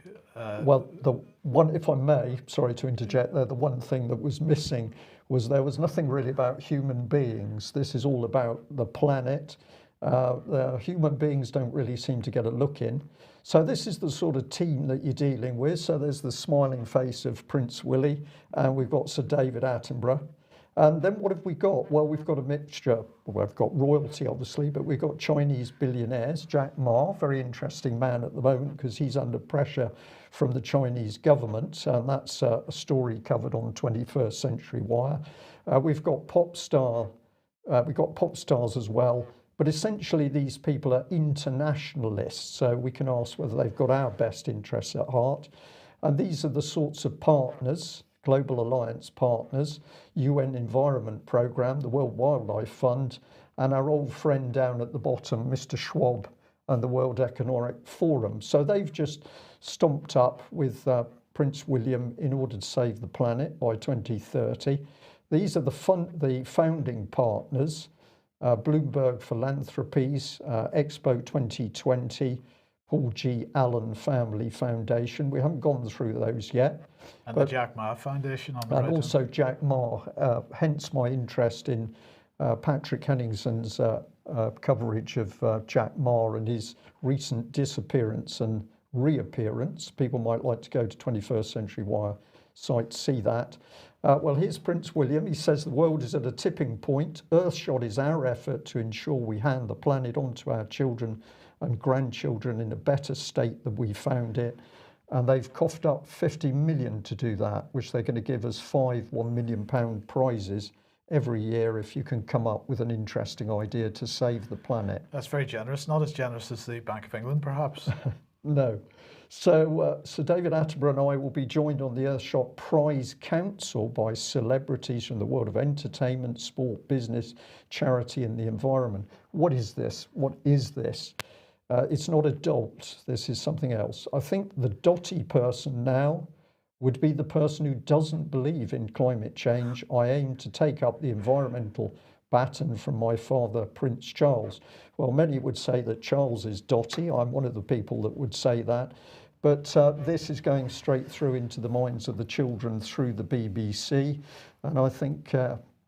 Well, the one, if I may, sorry to interject there, the one thing that was missing was there was nothing really about human beings. This is all about the planet. The human beings don't really seem to get a look in. So this is the sort of team that you're dealing with. So there's the smiling face of Prince Willie, and we've got Sir David Attenborough. And then what have we got? Well, we've got a mixture. Well, we've got royalty, obviously, but we've got Chinese billionaires. Jack Ma, very interesting man at the moment because he's under pressure from the Chinese government, and that's a story covered on 21st Century Wire. We've got pop stars as well. But essentially, these people are internationalists, so we can ask whether they've got our best interests at heart. And these are the sorts of partners, Global Alliance partners, UN Environment Programme, the World Wildlife Fund, and our old friend down at the bottom, Mr. Schwab, and the World Economic Forum. So they've just stomped up with Prince William in order to save the planet by 2030. These are the founding partners. Bloomberg Philanthropies, Expo 2020, Paul G. Allen Family Foundation. We haven't gone through those yet. And the Jack Ma Foundation on the right. And also Jack Ma, hence my interest in Patrick Henningson's coverage of Jack Ma and his recent disappearance and reappearance. People might like to go to 21st Century Wire site to see that. Well, here's Prince William. He says the world is at a tipping point. Earthshot is our effort to ensure we hand the planet on to our children and grandchildren in a better state than we found it. And they've coughed up 50 million to do that, which they're going to give us 5 £1 million prizes every year if you can come up with an interesting idea to save the planet. That's very generous. Not as generous as the Bank of England, perhaps. No. So Sir David Attenborough and I will be joined on the Earthshot Prize Council by celebrities from the world of entertainment, sport, business, charity and the environment. What is this? What is this? It's not a dolt. This is something else. I think the dotty person now would be the person who doesn't believe in climate change. I aim to take up the environmental baton from my father, Prince Charles. Well, many would say that Charles is dotty. I'm one of the people that would say that. But this is going straight through into the minds of the children through the BBC. And I think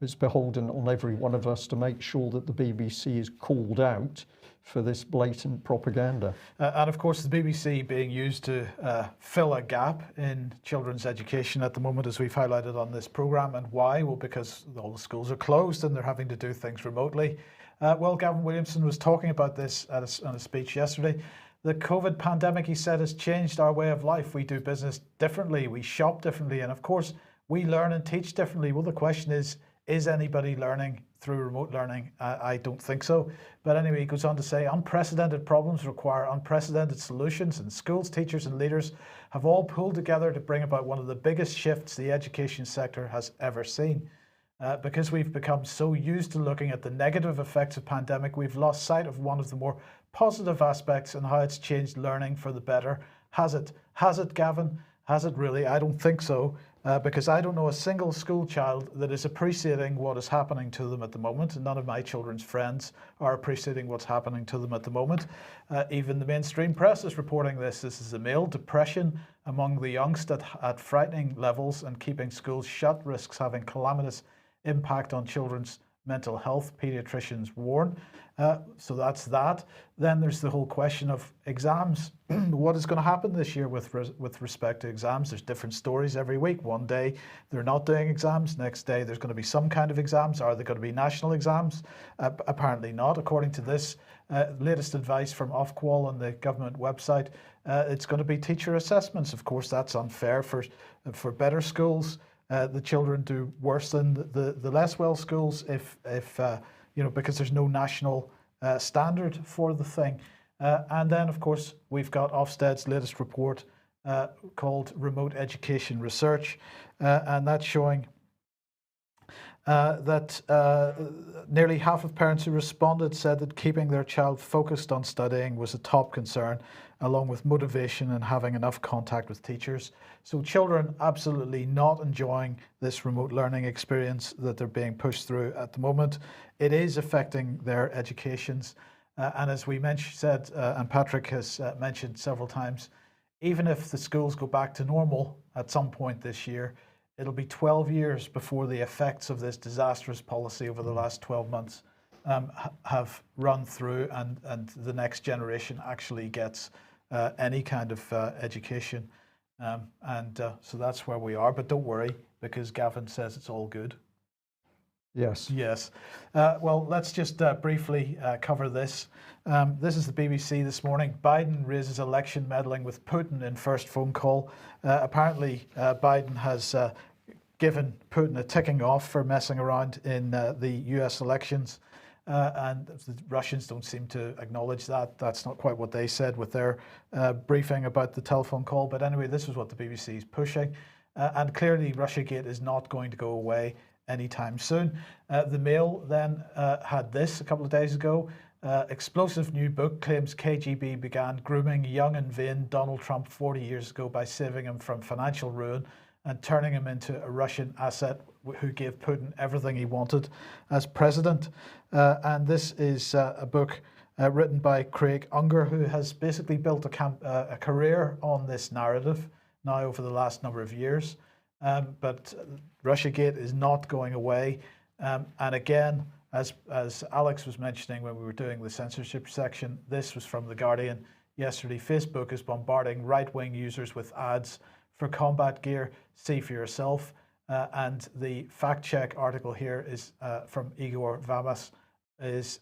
it's beholden on every one of us to make sure that the BBC is called out for this blatant propaganda. And of course, the BBC being used to fill a gap in children's education at the moment, as we've highlighted on this programme. And why? Well, because all the schools are closed and they're having to do things remotely. Well, Gavin Williamson was talking about this at a speech yesterday. The COVID pandemic, he said, has changed our way of life. We do business differently, we shop differently, and of course, we learn and teach differently. Well, the question is anybody learning through remote learning? I don't think so. But anyway, he goes on to say, unprecedented problems require unprecedented solutions, and schools, teachers and leaders have all pulled together to bring about one of the biggest shifts the education sector has ever seen. Because we've become so used to looking at the negative effects of pandemic, we've lost sight of one of the more positive aspects and how it's changed learning for the better. Has it? Has it, Gavin? Has it really? I don't think so, because I don't know a single school child that is appreciating what is happening to them at the moment. And none of my children's friends are appreciating what's happening to them at the moment. Even the mainstream press is reporting this. This is a male depression among the youngst at frightening levels, and keeping schools shut risks having calamitous impact on children's mental health, paediatricians warn. So that's that. Then there's the whole question of exams. What is going to happen this year with respect to exams? There's different stories every week. One day they're not doing exams. Next day there's going to be some kind of exams. Are they going to be national exams? Apparently not. According to this latest advice from Ofqual on the government website, it's going to be teacher assessments. Of course, that's unfair for better schools. The children do worse than the less well schools if because there's no national standard for the thing. And then, of course, we've got Ofsted's latest report called Remote Education Research, and that's showing that nearly half of parents who responded said that keeping their child focused on studying was a top concern, along with motivation and having enough contact with teachers. So children absolutely not enjoying this remote learning experience that they're being pushed through at the moment. It is affecting their educations. And as we said, and Patrick has mentioned several times, even if the schools go back to normal at some point this year, it'll be 12 years before the effects of this disastrous policy over the last 12 months have run through and the next generation actually gets any kind of education. So that's where we are. But don't worry, because Gavin says it's all good. Yes. Yes. Well, let's just briefly cover this. This is the BBC this morning. Biden raises election meddling with Putin in first phone call. Apparently, Biden has given Putin a ticking off for messing around in the US elections. And the Russians don't seem to acknowledge that. That's not quite what they said with their briefing about the telephone call. But anyway, this is what the BBC is pushing. And clearly, Russiagate is not going to go away anytime soon. The Mail then had this a couple of days ago. Explosive new book claims KGB began grooming young and vain Donald Trump 40 years ago by saving him from financial ruin and turning him into a Russian asset who gave Putin everything he wanted as president. And this is a book written by Craig Unger, who has basically built a career on this narrative now over the last number of years. But Russiagate is not going away. And again, as Alex was mentioning when we were doing the censorship section, this was from The Guardian yesterday. Facebook is bombarding right-wing users with ads for combat gear. See for yourself. And the fact check article here is from Igor Vamas, is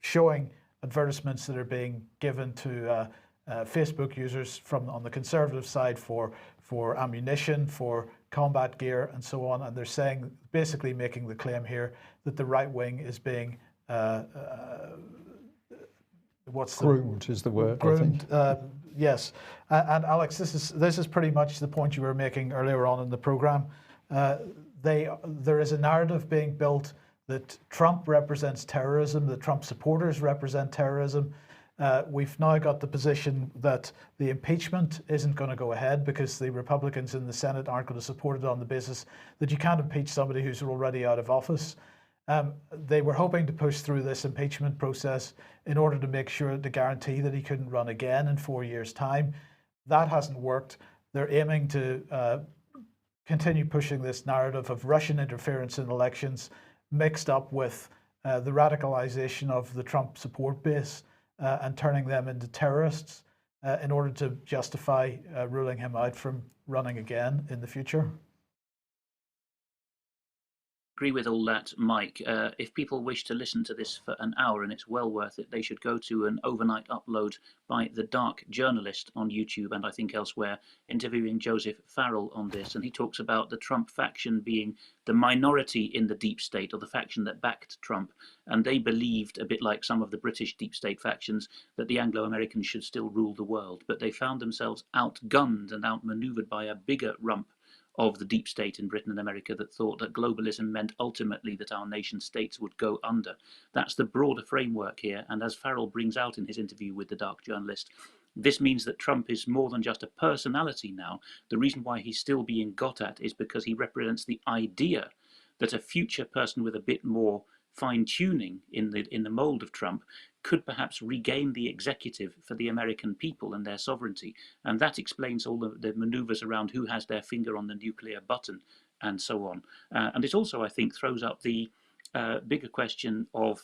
showing advertisements that are being given to Facebook users on the conservative side for ammunition, for combat gear, and so on. And they're saying, basically making the claim here that the right wing is being groomed is the word. Groomed, yes. And Alex, this is pretty much the point you were making earlier on in the program. There is a narrative being built that Trump represents terrorism, that Trump supporters represent terrorism. We've now got the position that the impeachment isn't going to go ahead because the Republicans in the Senate aren't going to support it on the basis that you can't impeach somebody who's already out of office. They were hoping to push through this impeachment process in order to make sure to guarantee that he couldn't run again in 4 years' time. That hasn't worked. They're aiming to continue pushing this narrative of Russian interference in elections mixed up with the radicalization of the Trump support base and turning them into terrorists in order to justify ruling him out from running again in the future. Agree with all that, Mike. If people wish to listen to this for an hour, and it's well worth it, they should go to an overnight upload by The Dark Journalist on YouTube and I think elsewhere, interviewing Joseph Farrell on this. And he talks about the Trump faction being the minority in the deep state, or the faction that backed Trump. And they believed, a bit like some of the British deep state factions, that the Anglo-Americans should still rule the world. But they found themselves outgunned and outmaneuvered by a bigger rump of the deep state in Britain and America that thought that globalism meant ultimately that our nation states would go under. That's the broader framework here. And as Farrell brings out in his interview with The Dark Journalist, this means that Trump is more than just a personality now. The reason why he's still being got at is because he represents the idea that a future person with a bit more fine-tuning in the mold of Trump could perhaps regain the executive for the American people and their sovereignty. And that explains all the maneuvers around who has their finger on the nuclear button and so on. And it also, I think, throws up the bigger question of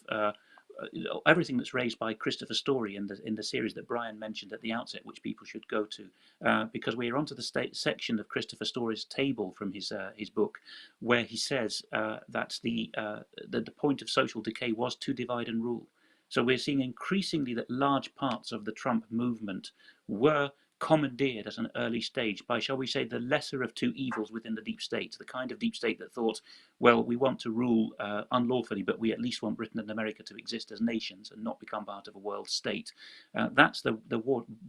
everything that's raised by Christopher Story in the series that Brian mentioned at the outset, which people should go to, because we're onto the section of Christopher Story's table from his book, where he says that the point of social decay was to divide and rule. So we're seeing increasingly that large parts of the Trump movement were commandeered at an early stage by, shall we say, the lesser of two evils within the deep state, the kind of deep state that thought, well, we want to rule unlawfully, but we at least want Britain and America to exist as nations and not become part of a world state. That's the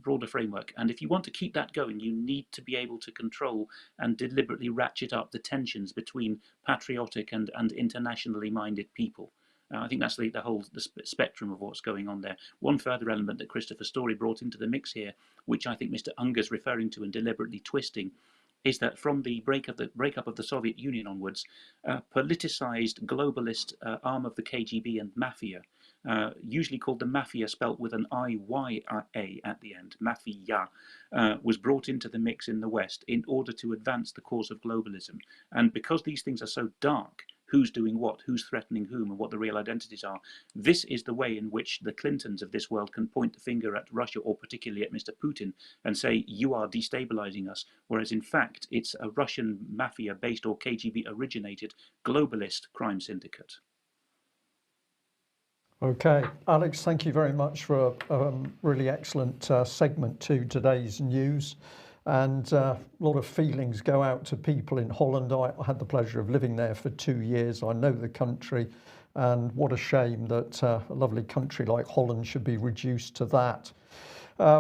broader framework. And if you want to keep that going, you need to be able to control and deliberately ratchet up the tensions between patriotic and internationally minded people. I think that's the whole spectrum of what's going on there. One further element that Christopher Story brought into the mix here, which I think Mr. Unger's referring to and deliberately twisting, is that from the breakup of the Soviet Union onwards, politicized globalist arm of the KGB and mafia, usually called the mafia spelt with an I-Y-A at the end, mafia, was brought into the mix in the West in order to advance the cause of globalism. And because these things are so dark, who's doing what, who's threatening whom, and what the real identities are, this is the way in which the Clintons of this world can point the finger at Russia, or particularly at Mr. Putin, and say, you are destabilizing us, whereas in fact it's a Russian mafia-based or KGB-originated globalist crime syndicate. Okay, Alex, thank you very much for a really excellent segment to today's news. And a lot of feelings go out to people in Holland. I had the pleasure of living there for 2 years. I know the country, and what a shame that a lovely country like Holland should be reduced to that.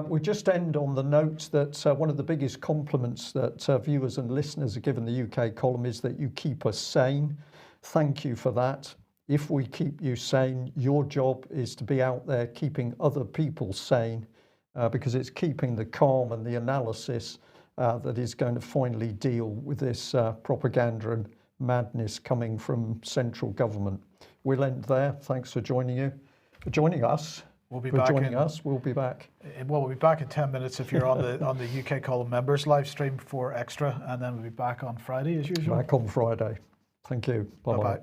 We just end on the note that one of the biggest compliments that viewers and listeners are given the UK column is that you keep us sane. Thank you for that. If we keep you sane, your job is to be out there keeping other people sane. Because it's keeping the calm and the analysis that is going to finally deal with this propaganda and madness coming from central government. We'll end there. Thanks for joining us. We'll be back. We'll be back. Well, we'll be back in 10 minutes if you're on the UK column members live stream for extra, and then we'll be back on Friday as usual. Back on Friday. Thank you. Bye-bye.